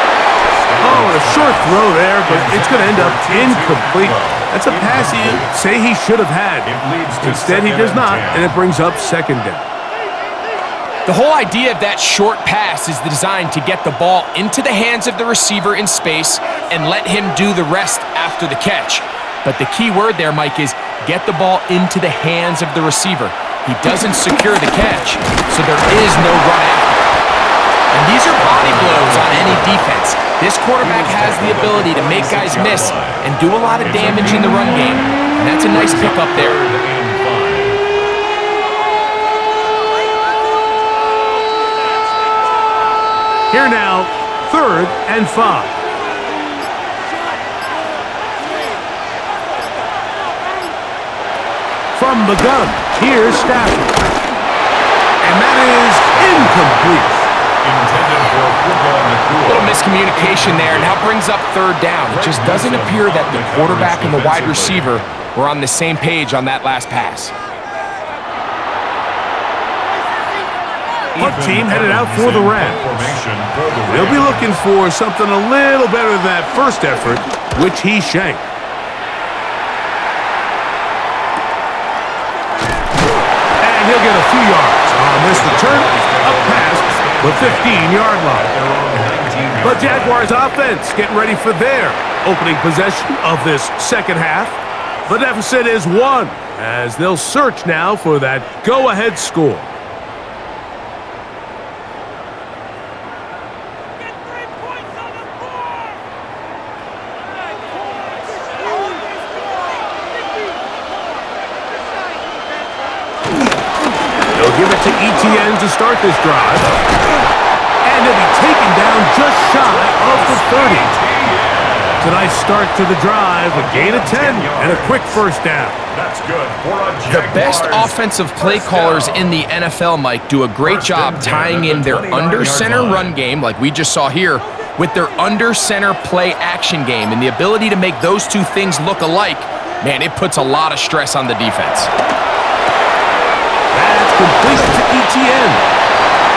Oh, and a short throw there, but it's going to end up incomplete. That's a pass he'd say he should have had. Instead, he does not, and it brings up second down. The whole idea of that short pass is designed to get the ball into the hands of the receiver in space and let him do the rest after the catch. But the key word there, Mike, is get the ball into the hands of the receiver. He doesn't secure the catch, so there is no run after. And these are body blows on any defense. This quarterback has the ability to make guys miss and do a lot of damage in the run game. And that's a nice pickup there. Here now, 3rd and 5. From the gun, here's Stafford. And that is incomplete. Intended for Puka Nakua. A little miscommunication there, and now brings up 3rd down. It just doesn't appear that the quarterback and the wide receiver were on the same page on that last pass. Punt team headed out for the Rams. They'll be looking for something a little better than that first effort, which he shanked. And he'll get a few yards on this return, up past the 15-yard line. The Jaguars offense getting ready for their opening possession of this second half. The deficit is 1, as they'll search now for that go-ahead score. They'll give it to ETN to start this drive. And he'll be taken down just shy of the 30. It's a nice start to the drive, a gain of 10, and a quick first down. That's good for a Jaguars. The best offensive play callers in the NFL, Mike, do a great job tying in their under-center run game, like we just saw here, with their under-center play action game. And the ability to make those two things look alike, man, it puts a lot of stress on the defense. That's complete to ETN.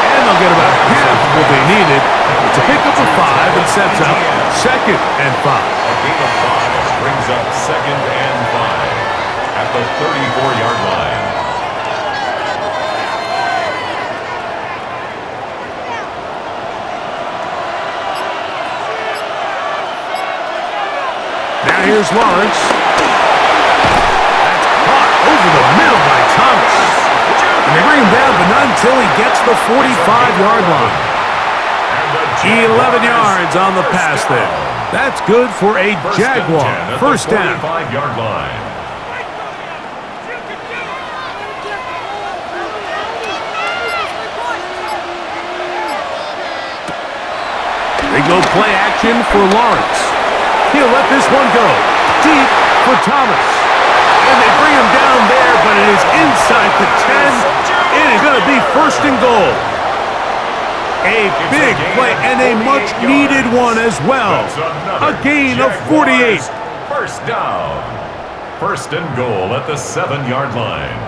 And they'll get about half what they needed. It's a pickup of 5 and sets up 2nd and 5. A gain of 5 brings up 2nd and 5 at the 34-yard line. Now here's Lawrence. That's caught over the middle by Thomas. And they bring him down, but not until he gets the 45-yard line. 11 yards on the pass there. That's good for a Jaguar first down. 45-yard line. They go play action for Lawrence. He'll let this one go. Deep for Thomas. And they bring him down there, but it is inside the 10. It is going to be 1st and goal. A big play and a much-needed one as well. A gain of 48. First down. 1st and goal at the 7-yard line.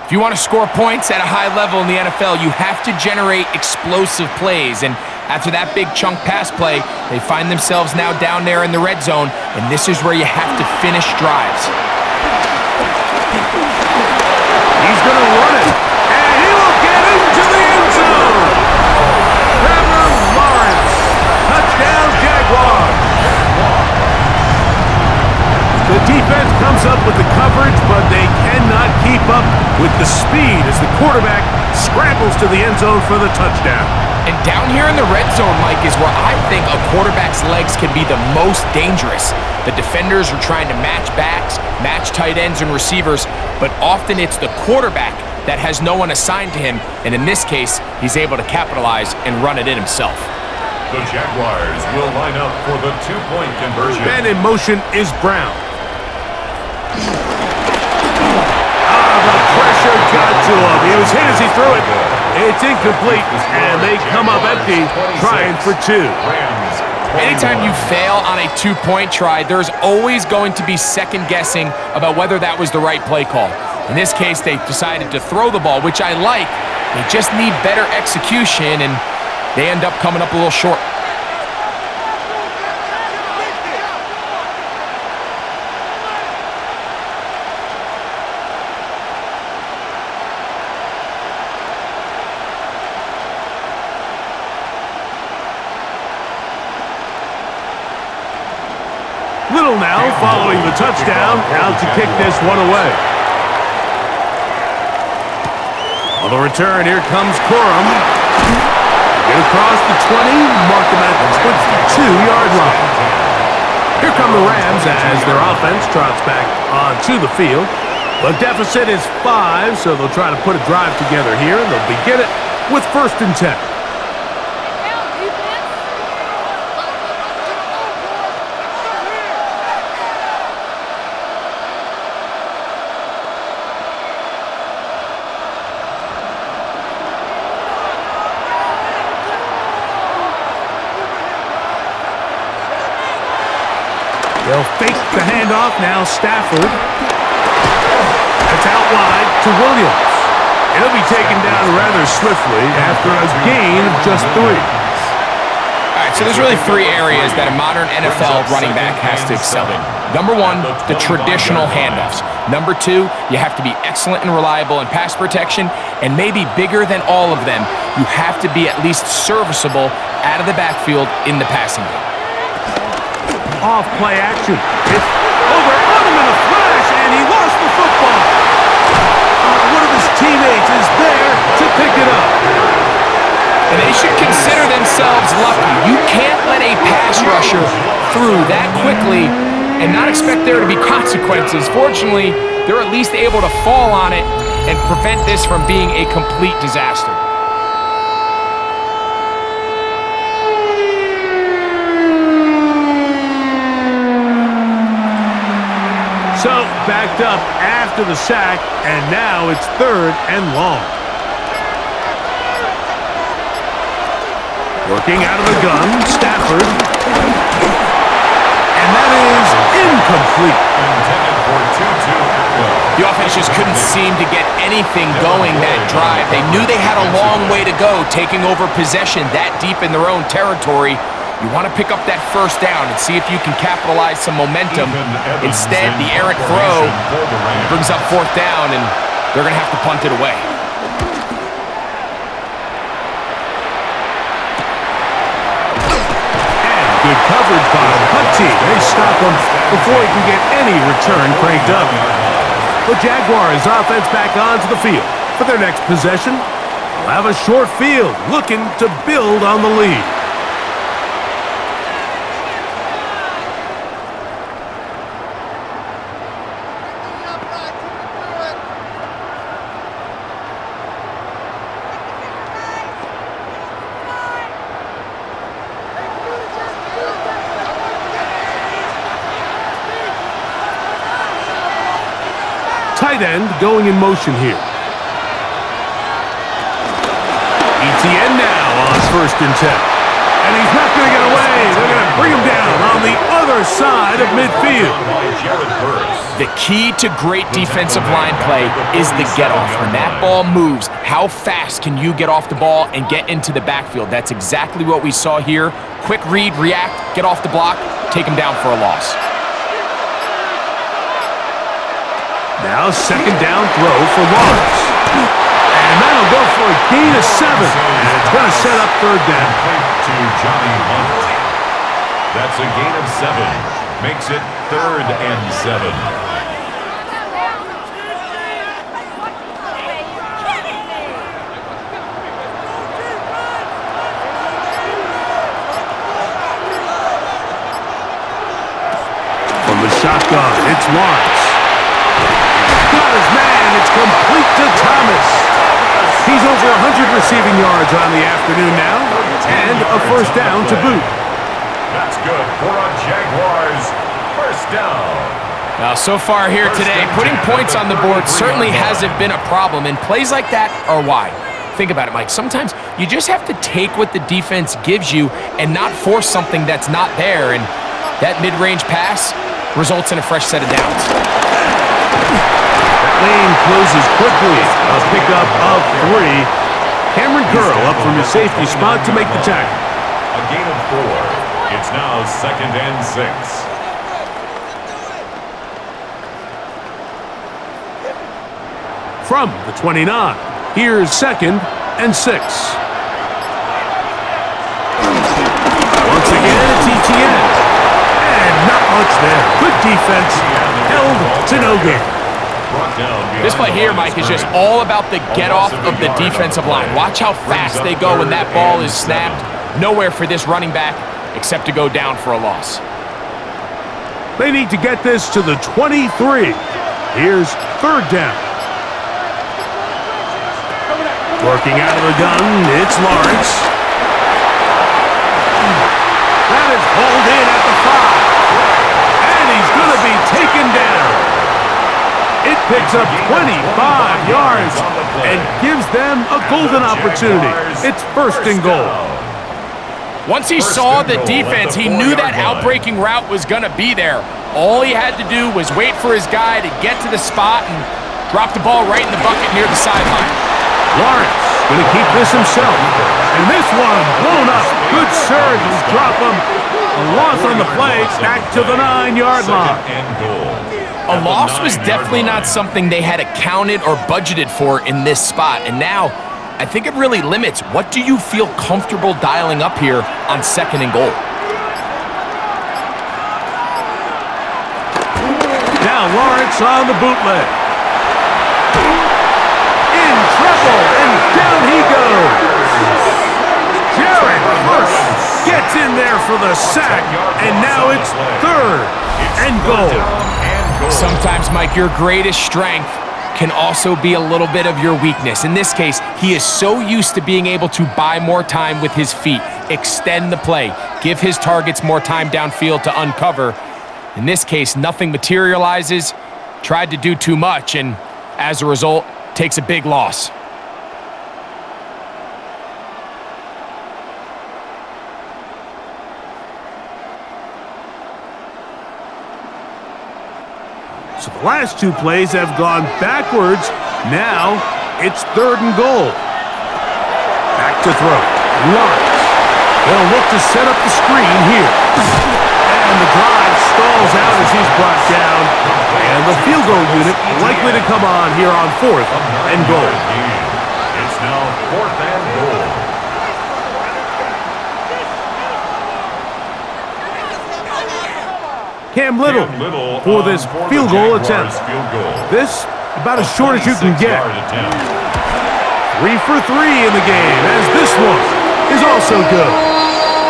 If you want to score points at a high level in the NFL, you have to generate explosive plays. And after that big chunk pass play, they find themselves now down there in the red zone, and this is where you have to finish drives. He's going to run it, and he will get into the end zone. Trevor Lawrence, touchdown Jaguars. The defense comes up with the coverage, but they cannot keep up with the speed as the quarterback scrambles to the end zone for the touchdown. And down here in the red zone, Mike, is where I think a quarterback's legs can be the most dangerous. The defenders are trying to match backs, match tight ends and receivers, but often it's the quarterback that has no one assigned to him, and in this case, he's able to capitalize and run it in himself. The Jaguars will line up for the 2-point conversion. Man in motion is Brown. The pressure got to him. He was hit as he threw it. It's incomplete, and they come up empty, trying for 2. Anytime you fail on a 2-point try, there's always going to be second-guessing about whether that was the right play call. In this case, they decided to throw the ball, which I like. They just need better execution, and they end up coming up a little short. Little now following the touchdown, out to kick this one away. On the return, here comes Corum. Get across the 20, mark him at the 22-yard line. Here come the Rams as their offense trots back onto the field. The deficit is 5, so they'll try to put a drive together here, and they'll begin it with 1st and 10. They'll fake the handoff now. Stafford. That's out wide to Williams. He'll be taken down rather swiftly after a gain of just 3. All right, so there's really 3 areas that a modern NFL running back has to excel in. Number 1, the traditional handoffs. Number 2, you have to be excellent and reliable in pass protection. And maybe bigger than all of them, you have to be at least serviceable out of the backfield in the passing game. Off play action. It's over on him in a flash, and he lost the football. One of his teammates is there to pick it up. And they should consider themselves lucky. You can't let a pass rusher through that quickly and not expect there to be consequences. Fortunately, they're at least able to fall on it and prevent this from being a complete disaster. So, backed up after the sack, and now it's 3rd and long. Working out of the gun, Stafford. And that is incomplete. The offense just couldn't seem to get anything going that drive. They knew they had a long way to go, taking over possession that deep in their own territory. You want to pick up that 1st down and see if you can capitalize some momentum. Instead, the errant throw brings up 4th down, and they're going to have to punt it away. And good coverage by the punt team. They stop him before he can get any return cranked up. The Jaguars offense back onto the field. For their next possession, they'll have a short field looking to build on the lead. Tight end going in motion here. ETN now on 1st and 10. And he's not going to get away. They're going to bring him down on the other side of midfield. The key to great defensive line play is the get-off. When that ball moves, how fast can you get off the ball and get into the backfield? That's exactly what we saw here. Quick read, react, get off the block, take him down for a loss. Now 2nd down throw for Lawrence. And that'll go for a gain of 7. And it's going to set up 3rd down. To Johnny Hunt. That's a gain of 7. Makes it 3rd and 7. From the shotgun, it's Lawrence. Got his man. It's complete to Thomas. He's over 100 receiving yards on the afternoon now, and a 1st down to boot. That's good for a Jaguars 1st down. Now, so far here today, putting points on the board certainly hasn't been a problem, and plays like that are why. Think about it, Mike. Sometimes you just have to take what the defense gives you and not force something that's not there, and that mid-range pass results in a fresh set of downs. Lane closes quickly. A pickup of 3. Cameron Curl up from his safety spot to make the tackle. A gain of 4. It's now 2nd and 6. From the 29, here's 2nd and 6. Once again, it's ETN. And not much there. Good defense. Held to no gain. This play here, Mike, is just all about the get-off of the defensive line. Watch how fast they go when that ball is snapped. Nowhere for this running back except to go down for a loss. They need to get this to the 23. Here's third down. Working out of the gun, it's Lawrence. That is hauled in at the 5. And he's going to be taken down. It picks up 25 yards and gives them a golden opportunity. It's first and goal. Once he saw the defense, he knew that outbreaking route was going to be there. All he had to do was wait for his guy to get to the spot and drop the ball right in the bucket near the sideline. Lawrence going to keep this himself. And this one blown up. Good surge will drop him. A loss on the play back to the 9-yard line. A loss was definitely not something they had accounted or budgeted for in this spot. And now, I think it really limits what do you feel comfortable dialing up here on second and goal. Now Lawrence on the bootleg. In trouble, and down he goes. Jared Hurst gets in there for the sack, and now it's third and goal. Sometimes, Mike, your greatest strength can also be a little bit of your weakness. In this case, he is so used to being able to buy more time with his feet, extend the play, give his targets more time downfield to uncover. In this case, nothing materializes, tried to do too much, and as a result, takes a big loss. So the last two plays have gone backwards. Now it's third and goal. Back to throw. Lawrence. They'll look to set up the screen here. And the drive stalls out as he's brought down. And the field goal unit likely to come on here on fourth and goal. It's now fourth and goal. Cam Little for this field goal attempt. This about as short as you can get. 3 for 3 in the game, as this one is also good.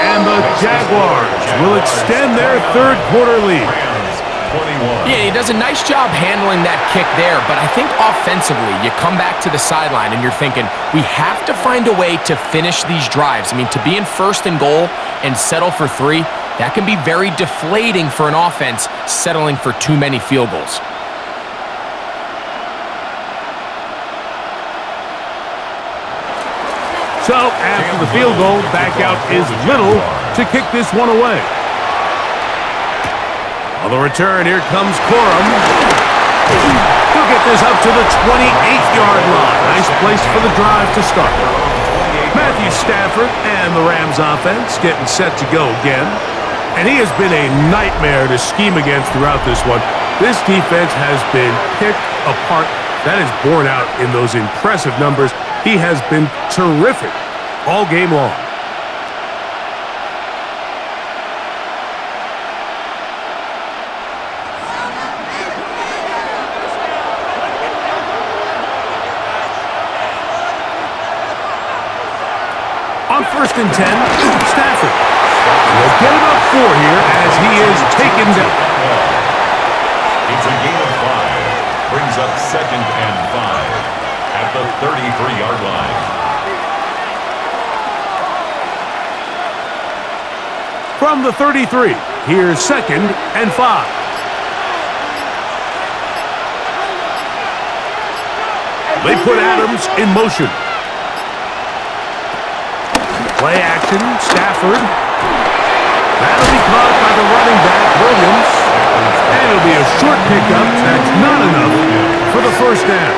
And the Jaguars will extend their third quarter lead. Yeah, he does a nice job handling that kick there, but I think offensively, you come back to the sideline and you're thinking, we have to find a way to finish these drives. I mean, to be in first and goal and settle for 3, that can be very deflating for an offense settling for too many field goals. So, after the field goal, back out is Little to kick this one away. On the return, here comes Corum. He'll get this up to the 28-yard line. Nice place for the drive to start. Matthew Stafford and the Rams offense getting set to go again. And he has been a nightmare to scheme against throughout this one. This defense has been picked apart. That is borne out in those impressive numbers. He has been terrific all game long. On first and 10, Stafford. We'll get about 4 here as he is taken down. It's a gain of 5. Brings up second and 5 at the 33-yard line. From the 33, here's second and 5. They put Adams in motion. Play action, Stafford. That'll be caught by the running back, Williams. And it'll be a short pickup. That's not enough for the first down.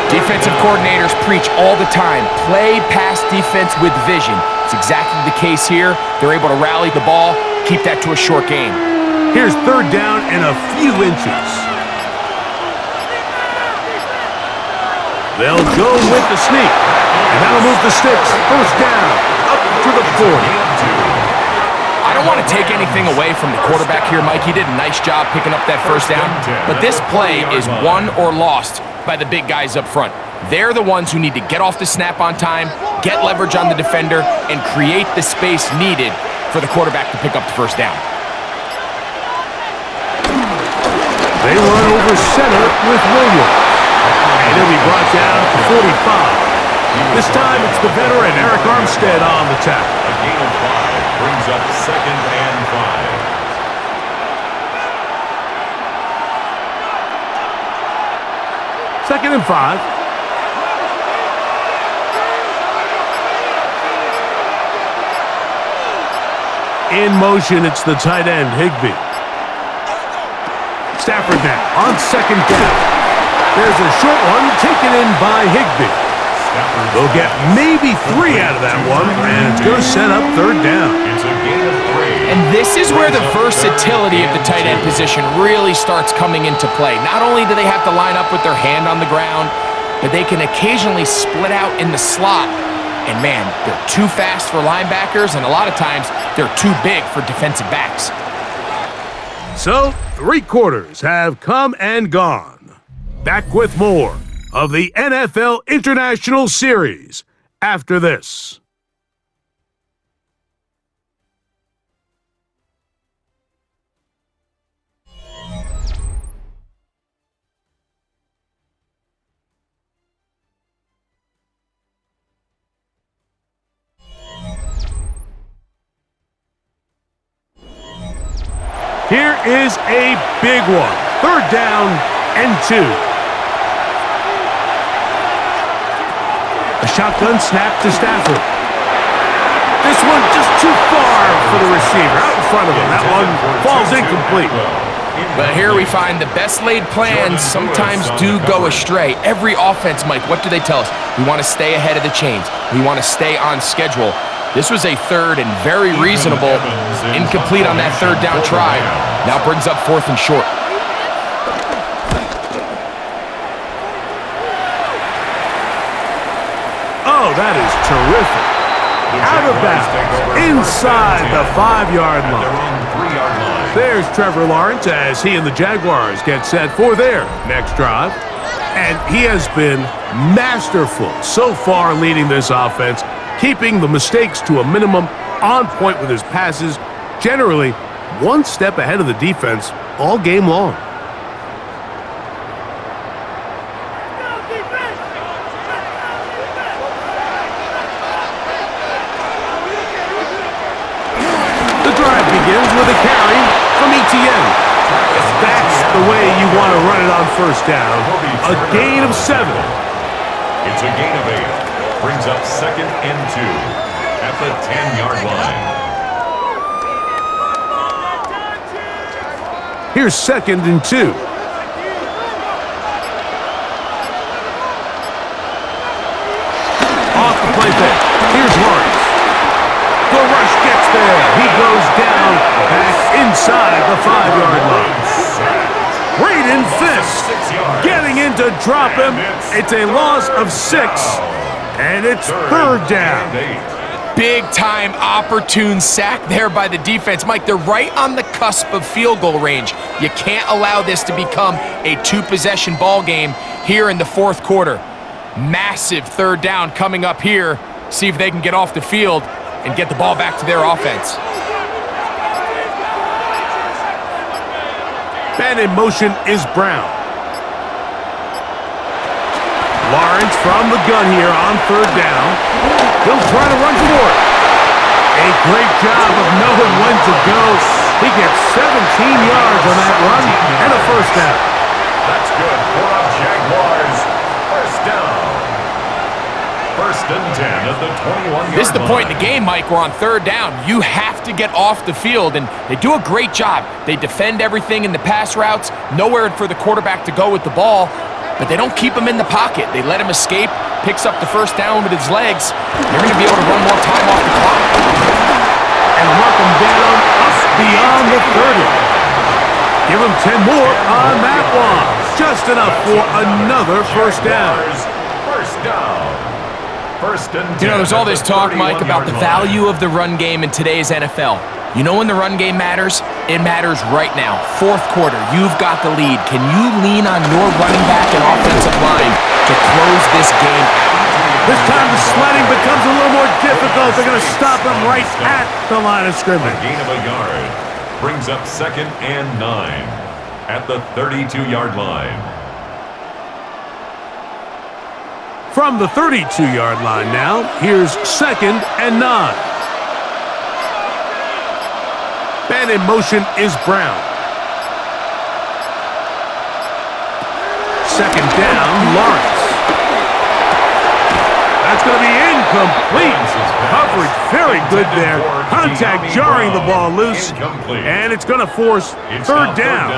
Defensive coordinators preach all the time, play pass defense with vision. It's exactly the case here. They're able to rally the ball, keep that to a short game. Here's third down and a few inches. They'll go with the sneak. And that'll move the sticks. First down, up to the 40. I don't want to take anything away from the quarterback here, Mike. He did a nice job picking up that first down. But this play is won or lost by the big guys up front. They're the ones who need to get off the snap on time, get leverage on the defender, and create the space needed for the quarterback to pick up the first down. They run over over center with Williams. And he'll be brought down to 45. This time it's the veteran Eric Armstead on the tackle. A gain of 5 brings up 2nd and 5. 2nd and 5. In motion, it's the tight end, Higbee. Stafford now on 2nd down. There's a short one taken in by Higbee. They'll get maybe 3 out of that one, and it's going to set up 3rd down. It's a gain of 3. And this is where the versatility of the tight end position really starts coming into play. Not only do they have to line up with their hand on the ground, but they can occasionally split out in the slot. And man, they're too fast for linebackers, and a lot of times they're too big for defensive backs. So, 3 quarters have come and gone. Back with more of the NFL International Series after this. Here is a big one. 3rd down and 2. A shotgun snap to Stafford. This one just too far for the receiver. Out in front of him. That one falls incomplete. But here we find the best laid plans sometimes do go astray. Every offense, Mike, what do they tell us? We want to stay ahead of the chains. We want to stay on schedule. This was a 3rd and very reasonable. Incomplete on that 3rd down try. Now brings up 4th and short. Oh, that is terrific. Out of bounds, inside the 5-yard line. There's Trevor Lawrence as he and the Jaguars get set for their next drive. And he has been masterful so far leading this offense, keeping the mistakes to a minimum, on point with his passes, generally 1 step ahead of the defense all game long. Begins with a carry from Etienne. That's the way you want to run it on 1st down. A gain of 7. It's a gain of 8. Brings up 2nd and 2 at the 10-yard line. Here's 2nd and 2. Off the play fake. Here's Lawrence. The rush gets there. He goes down back inside the 5-yard line. Braden Fisk getting in to drop him. It's a loss of 6, and it's 3rd down. Big-time opportune sack there by the defense. Mike, they're right on the cusp of field goal range. You can't allow this to become a 2-possession ball game here in the 4th quarter. Massive 3rd down coming up here. See if they can get off the field and get the ball back to their offense. And in motion is Brown. Lawrence from the gun here on 3rd down. He'll try to run for it. A great job of knowing when to go. He gets 17 yards on that run and a 1st down. That's good for our Jaguars. 1st down. 1st and 10 at the 21-yard line. This is the point in the game, Mike. We're on 3rd down. You have to get off the field, and they do a great job. They defend everything in the pass routes, nowhere for the quarterback to go with the ball, but they don't keep him in the pocket. They let him escape, picks up the 1st down with his legs. They're going to be able to run more time off the clock. And mark him down up beyond the 30. Give him 10 more on that one. Just enough for another 1st down. 1st down. 1st and 10. You know, there's all this talk, Mike, about the value of the run game in today's NFL. You know when the run game matters? It matters right now. 4th quarter, you've got the lead. Can you lean on your running back and offensive line to close this game out? This time the sledding becomes a little more difficult. They're going to stop him right at the line of scrimmage. A gain of a yard. Brings up 2nd and 9. at the 32-yard line. From the 32-yard line now, here's 2nd and 9. Man in motion is Brown. 2nd down, Lawrence. That's going to be incomplete. Coverage very good there. Contact jarring the ball loose. And it's going to force 3rd down.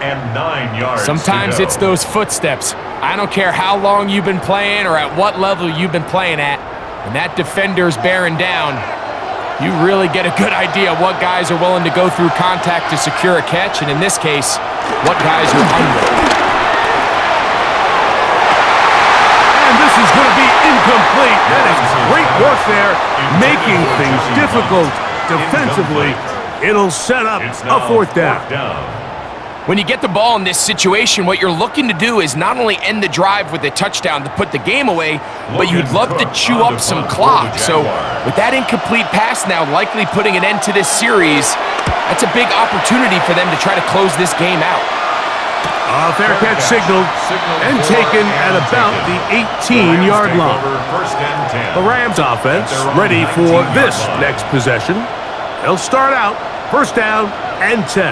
And 9 yards. Sometimes it's those footsteps. I don't care how long you've been playing or at what level you've been playing at. When that defender's bearing down, you really get a good idea of what guys are willing to go through contact to secure a catch, and in this case, what guys are unwilling. And this is going to be incomplete. That is great work there, making things difficult defensively. It'll set up a 4th down. When you get the ball in this situation, what you're looking to do is not only end the drive with a touchdown to put the game away, but you'd love to chew up some clock. So with that incomplete pass now likely putting an end to this series, that's a big opportunity for them to try to close this game out. Fair catch signaled and taken at about the 18-yard line. The Rams offense ready for this next possession. They'll start out 1st down and 10.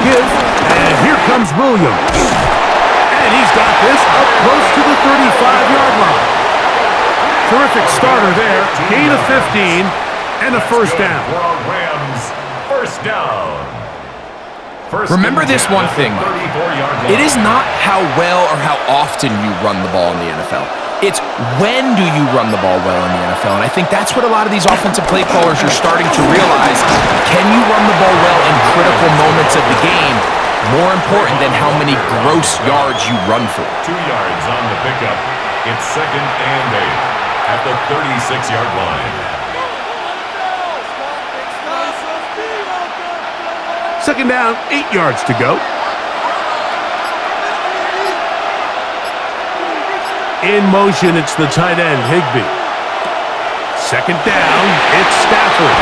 And here comes Williams. And he's got this up close to the 35-yard line. Terrific starter there. Gain of 15 and a 1st down. First down. Remember this one thing. It is not how well or how often you run the ball in the NFL. It's when do you run the ball well in the NFL. And I think that's what a lot of these offensive play callers are starting to realize. Can you run the ball well in critical moments of the game? More important than how many gross yards you run for. 2 yards on the pickup. It's 2nd and 8 at the 36-yard line. 2nd down, 8 yards to go. In motion, it's the tight end, Higbee. 2nd down, it's Stafford.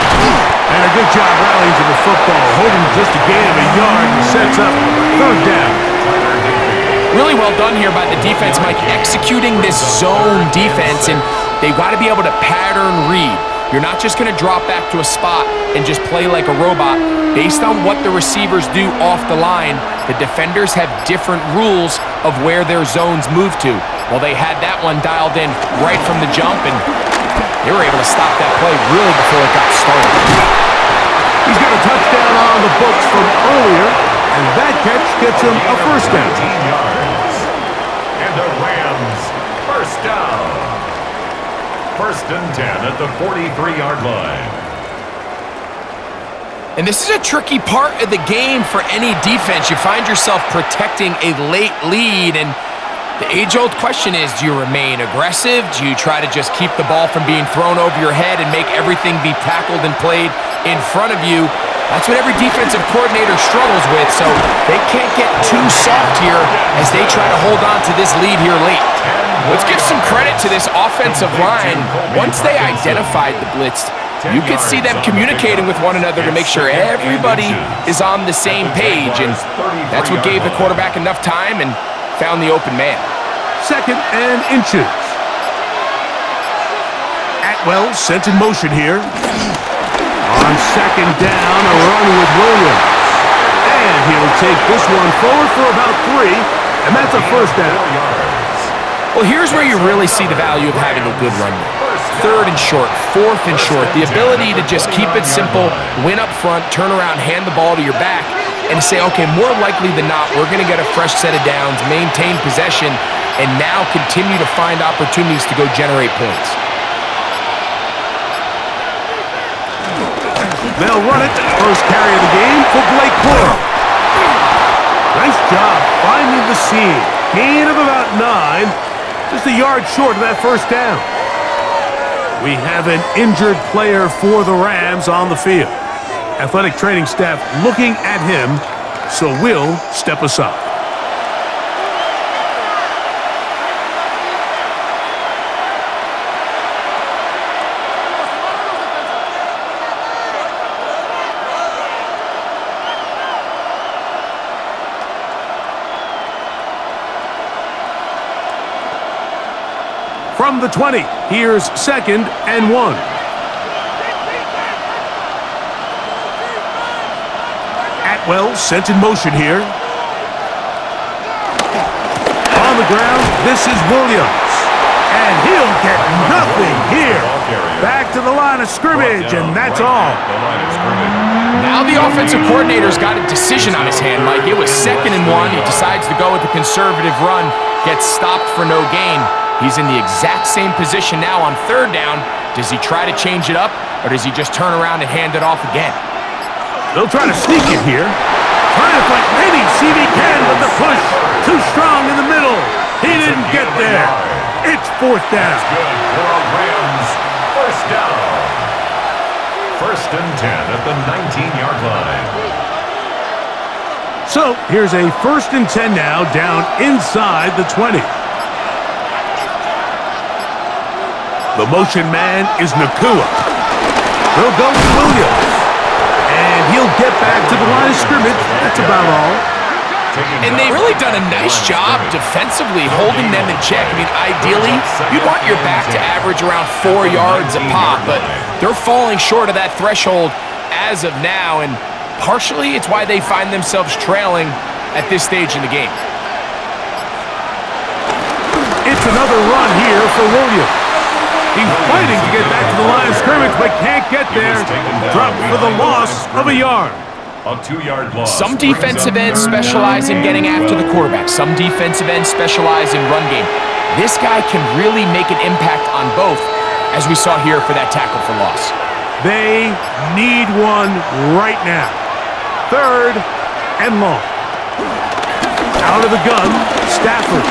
And a good job rallying to the football, holding just a gain of a yard and sets up 3rd down. Really well done here by the defense, Mike, executing this zone defense, and they've got to be able to pattern read. You're not just going to drop back to a spot and just play like a robot. Based on what the receivers do off the line, the defenders have different rules of where their zones move to. Well, they had that one dialed in right from the jump, and they were able to stop that play really before it got started. He's got a touchdown on the books from earlier, and that catch gets him a 1st down. 18 yards. And the Rams, 1st down. 1st and 10 at the 43-yard line. And this is a tricky part of the game for any defense. You find yourself protecting a late lead, and the age-old question is, do you remain aggressive? Do you try to just keep the ball from being thrown over your head and make everything be tackled and played in front of you? That's what every defensive coordinator struggles with, so they can't get too soft here as they try to hold on to this lead here late. Let's give some credit to this offensive line. Once they identified the blitz, you could see them communicating with one another to make sure everybody is on the same page, and that's what gave the quarterback enough time and found the open man. 2nd and inches. Atwell sent in motion here. On 2nd down, a run with Williams. And he'll take this one forward for about 3, and that's a 1st down. Well, here's where you really see the value of having a good run game. 3rd and short, 4th and short. The ability to just keep it simple, win up front, turn around, hand the ball to your back, and say, okay, more likely than not, we're going to get a fresh set of downs, maintain possession, and now continue to find opportunities to go generate points. They'll run it. First carry of the game for Blake Corum. Nice job finding the seam. Gain of about 9. Just a yard short of that 1st down. We have an injured player for the Rams on the field. Athletic training staff looking at him, so we'll step aside. From the 20, here's 2nd and 1. Atwell sent in motion here. On the ground, this is Williams. And he'll get nothing here. Back to the line of scrimmage, and that's all. Now the offensive coordinator's got a decision on his hand, Mike. It was 2nd and 1. He decides to go with a conservative run, gets stopped for no gain. He's in the exact same position now on 3rd down. Does he try to change it up, or does he just turn around and hand it off again? They'll try to sneak it here. Trying to fight any seam he can, but the push too strong in the middle. He didn't get there. It's 4th down. That's good for a Rams 1st down. 1st and 10 at the 19-yard line. So here's a 1st and 10 now, down inside the 20. The motion man is Nakua. They'll go with Williams. And he'll get back to the line of scrimmage. That's about all. And they've really done a nice job defensively holding them in check. I mean, ideally, you'd want your back to average around 4 yards a pop, but they're falling short of that threshold as of now, and partially it's why they find themselves trailing at this stage in the game. It's another run here for Williams. He's fighting to get back to the line of scrimmage, but can't get there. Dropped for the loss of a yard. A 2-yard loss. Some defensive ends specialize in getting after the quarterback. Some defensive ends specialize in run game. This guy can really make an impact on both, as we saw here for that tackle for loss. They need one right now. 3rd and long. Out of the gun, Stafford.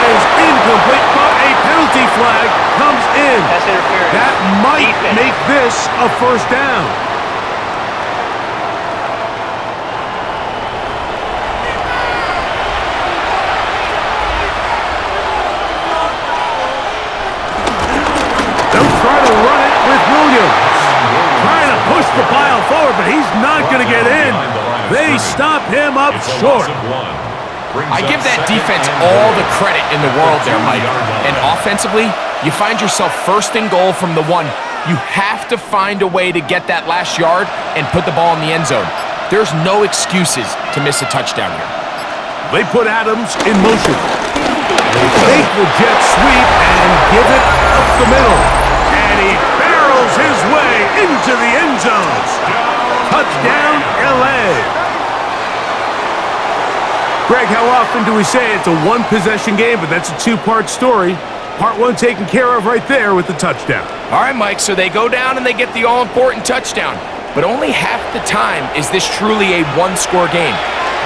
Is incomplete, but a penalty flag comes in. That's interference. That might make this a 1st down. They'll try to run it with Williams. Trying to push the pile forward, but he's not going to get in. They stop him up short. I give that defense all the credit in the world there, Mike. And offensively, you find yourself 1st and goal from the 1. You have to find a way to get that last yard and put the ball in the end zone. There's no excuses to miss a touchdown here. They put Adams in motion. They take the jet sweep and give it up the middle. And he barrels his way into the end zone. Touchdown, LA. Greg, how often do we say it's a 1-possession game, but that's a 2-part story? Part 1 taken care of right there with the touchdown. All right, Mike, so they go down and they get the all-important touchdown. But only half the time is this truly a 1-score game.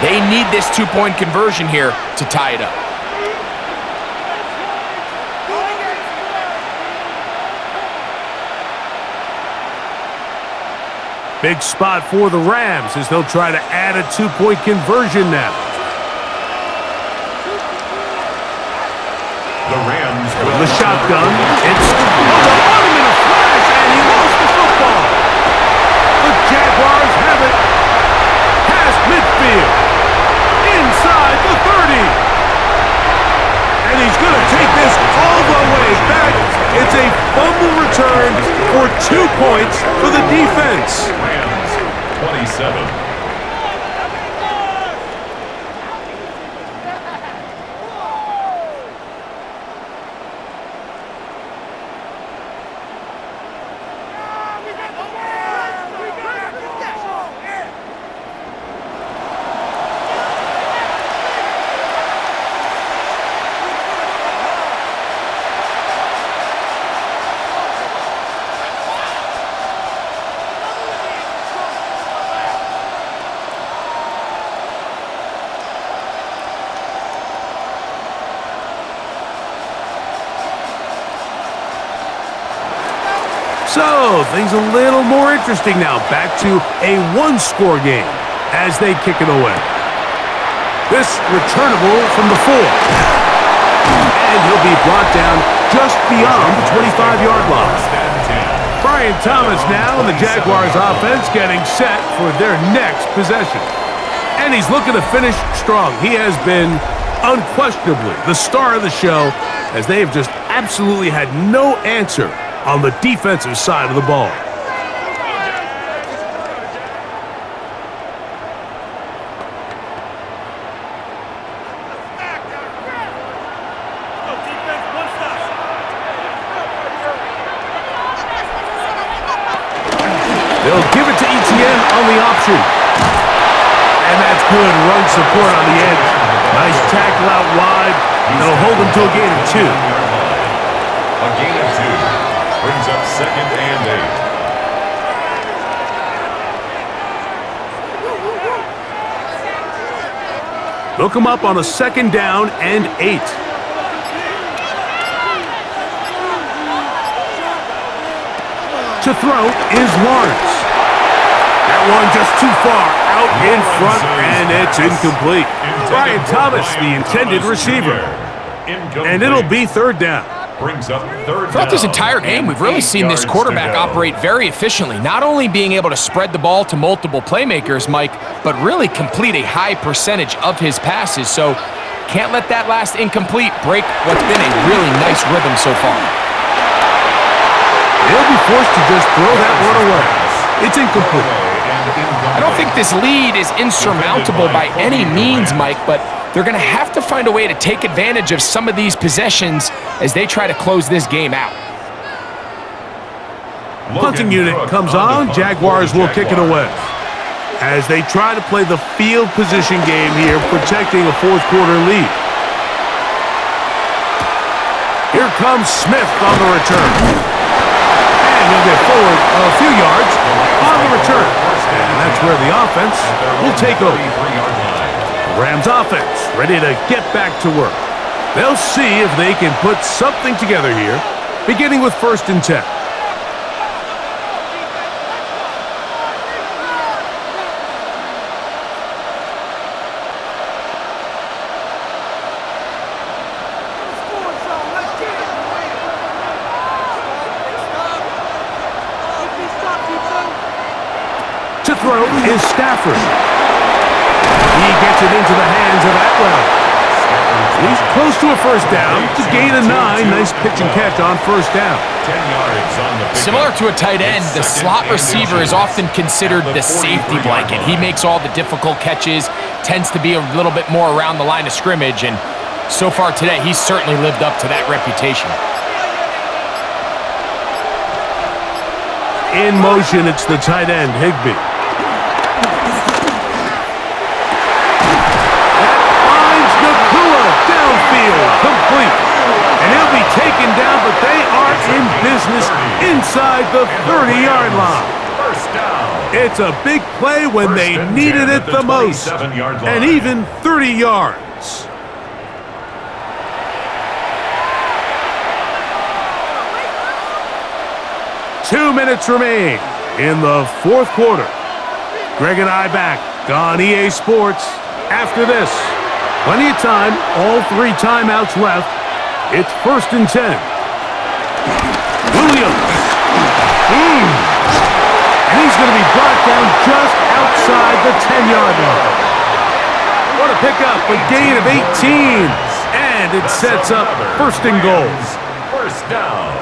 They need this 2-point conversion here to tie it up. Big spot for the Rams as they'll try to add a 2-point conversion now. The Rams with the shotgun. It's on him in a flash, and he lost the football. The Jaguars have it past midfield, inside the 30. And he's going to take this all the way back. It's a fumble return for 2 points for the defense. Rams 27. things a little more interesting now. Back to a one-score game as they kick it away. This returnable from the 4. And he'll be brought down just beyond the 25-yard line. Brian Thomas now in the Jaguars offense getting set for their next possession. And he's looking to finish strong. He has been unquestionably the star of the show as they've just absolutely had no answer on the defensive side of the ball. They'll give it to Etienne on the option. And that's good run support on the edge. Nice tackle out wide. That'll hold him to a gain of 2. A gain of 2 brings up 2nd and 8. They'll come up on a 2nd down and 8. To throw is Lawrence. That one just too far out in front, and it's incomplete. Brian Thomas, the intended receiver. And it'll be 3rd down. Brings up 3rd Throughout this down entire game, we've really and seen this 8 yards quarterback to go. operate very efficiently, not only being able to spread the ball to multiple playmakers, Mike, but really complete a high percentage of his passes. So can't let that last incomplete break what's been a really nice rhythm so far. He'll be forced to just throw that one away. It's incomplete. I don't think this lead is insurmountable by any means, Mike, but they're going to have to find a way to take advantage of some of these possessions as they try to close this game out. Punting unit comes on. Jaguars will kick it away as they try to play the field position game here, protecting a 4th quarter lead. Here comes Smith on the return. And he'll get forward a few yards on the return. And that's where the offense will take over. Rams offense ready to get back to work. They'll see if they can put something together here, beginning with 1st and 10. To throw is Stafford. He gets it into the hands of Atwell. He's close to a 1st down. To gain a 9. Nice pitch and catch on 1st down. 10 yards on the Similar to a tight end, the slot receiver is often considered the safety blanket. He makes all the difficult catches, tends to be a little bit more around the line of scrimmage, and so far today, he's certainly lived up to that reputation. In motion, it's the tight end, Higbee. Complete. And he'll be taken down, but they are in business inside the 30-yard line. 1st down. It's a big play when they needed it the most. And even 30 yards. Two minutes remain in the 4th quarter. Greg and I back on EA Sports after this. Plenty of time, all 3 timeouts left. It's 1st and 10. Williams. And he's going to be brought down just outside the 10-yard line. What a pickup, a gain of 18. And it sets up 1st and goal. 1st down.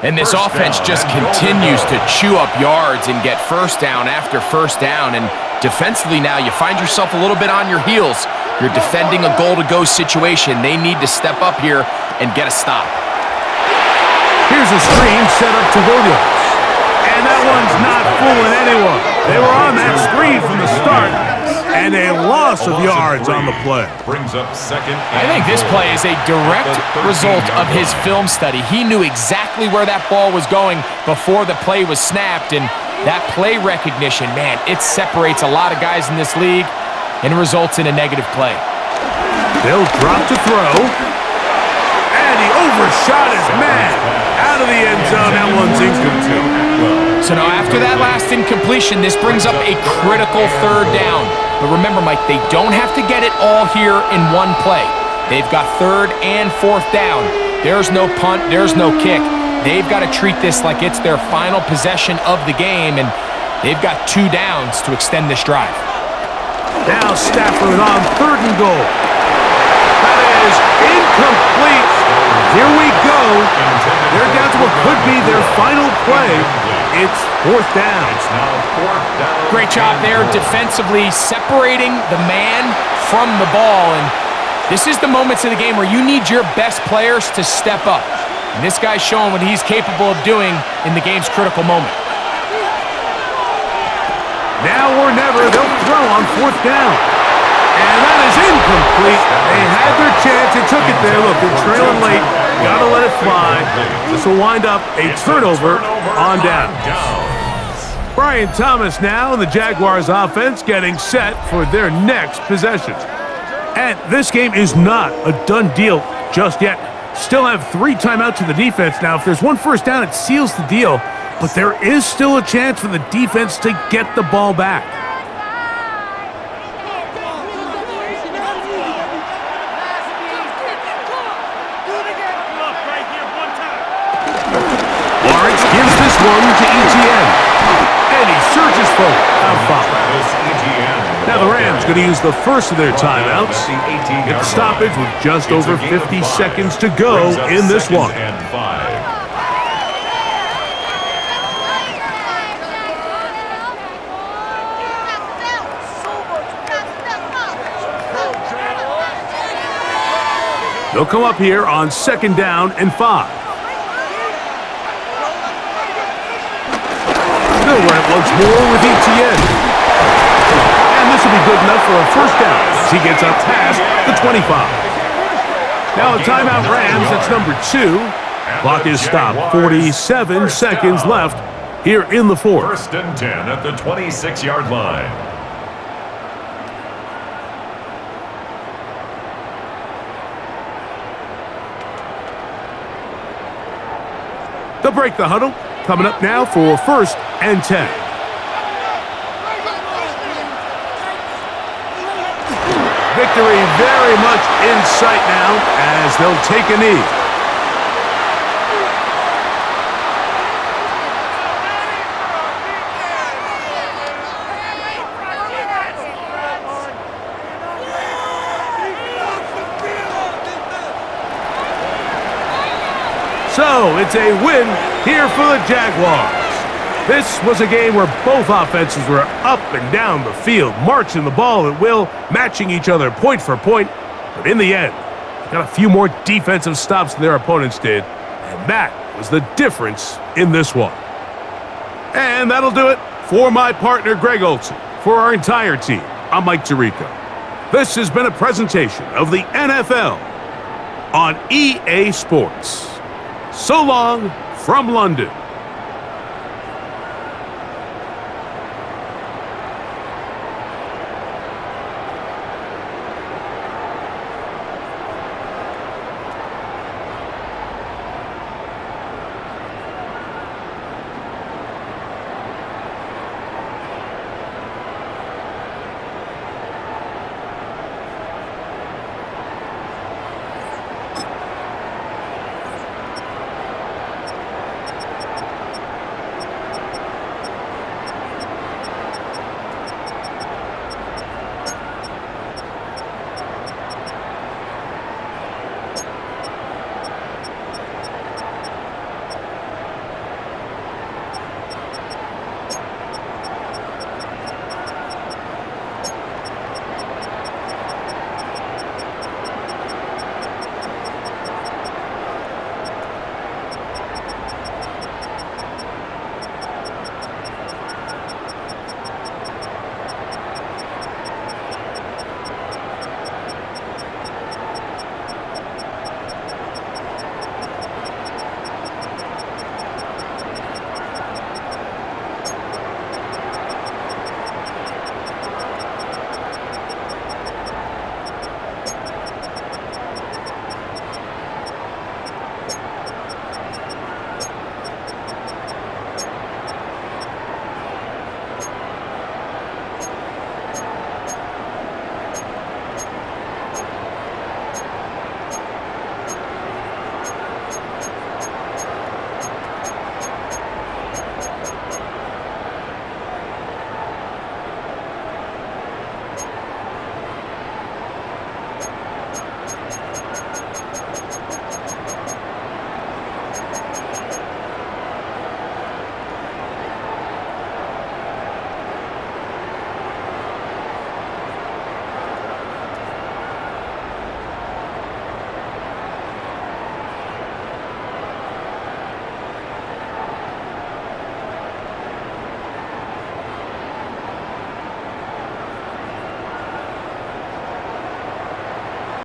And this offense just continues to chew up yards and get 1st down after 1st down. And defensively now, you find yourself a little bit on your heels. You're defending a goal-to-go situation. They need to step up here and get a stop. Here's a screen set up to Williams. And that one's not fooling anyone. They were on that screen from the start. And a loss of yards on the play. Brings up 2nd. I think this play is a direct result of his film study. He knew exactly where that ball was going before the play was snapped. And that play recognition, man, it separates a lot of guys in this league and results in a negative play. They'll drop to throw. And he overshot his man. Out of the end zone, that one's incomplete. well. So now after that last incompletion, this brings up a critical third down. But remember, Mike, they don't have to get it all here in one play. They've got third and fourth down. There's no punt, there's no kick. They've got to treat this like it's their final possession of the game, and they've got 2 downs to extend this drive. Now Stafford on 3rd and goal. That is incomplete. Here we go. They're down to what could be their final play. It's 4th down. It's now 4th down. Great job there defensively separating the man from the ball, and this is the moments of the game where you need your best players to step up. And this guy's showing what he's capable of doing in the game's critical moment. Now or never, they'll throw on 4th down. And that is incomplete. They had their chance. They took it there. Look, they're trailing late. Got to let it fly. This will wind up a turnover on down. Brian Thomas now and the Jaguars offense getting set for their next possession. And this game is not a done deal just yet. Still have 3 timeouts to the defense now. If there's 1 first down, it seals the deal. But there is still a chance for the defense to get the ball back. Lawrence gives this one to Etienne. And he surges forward. Now the Rams going to use the first of their timeouts. Get the stoppage with just over 50 seconds to go in this one. They'll come up here on 2nd down and 5. They'll run it once more with Etienne. And this will be good enough for a first down as he gets up past the 25. Now a timeout Rams, that's number 2. Clock is stopped. 47 seconds left here in the 4th. 1st and 10 at the 26-yard line. They'll break the huddle. Coming up now for 1st and 10. Victory very much in sight now as they'll take a knee. So it's a win here for the Jaguars. This was a game where both offenses were up and down the field, marching the ball at will, matching each other point for point. But in the end, they got a few more defensive stops than their opponents did, and that was the difference in this one. And that'll do it for my partner, Greg Olsen. For our entire team, I'm Mike Tirico. This has been a presentation of the NFL on EA Sports. So long from London.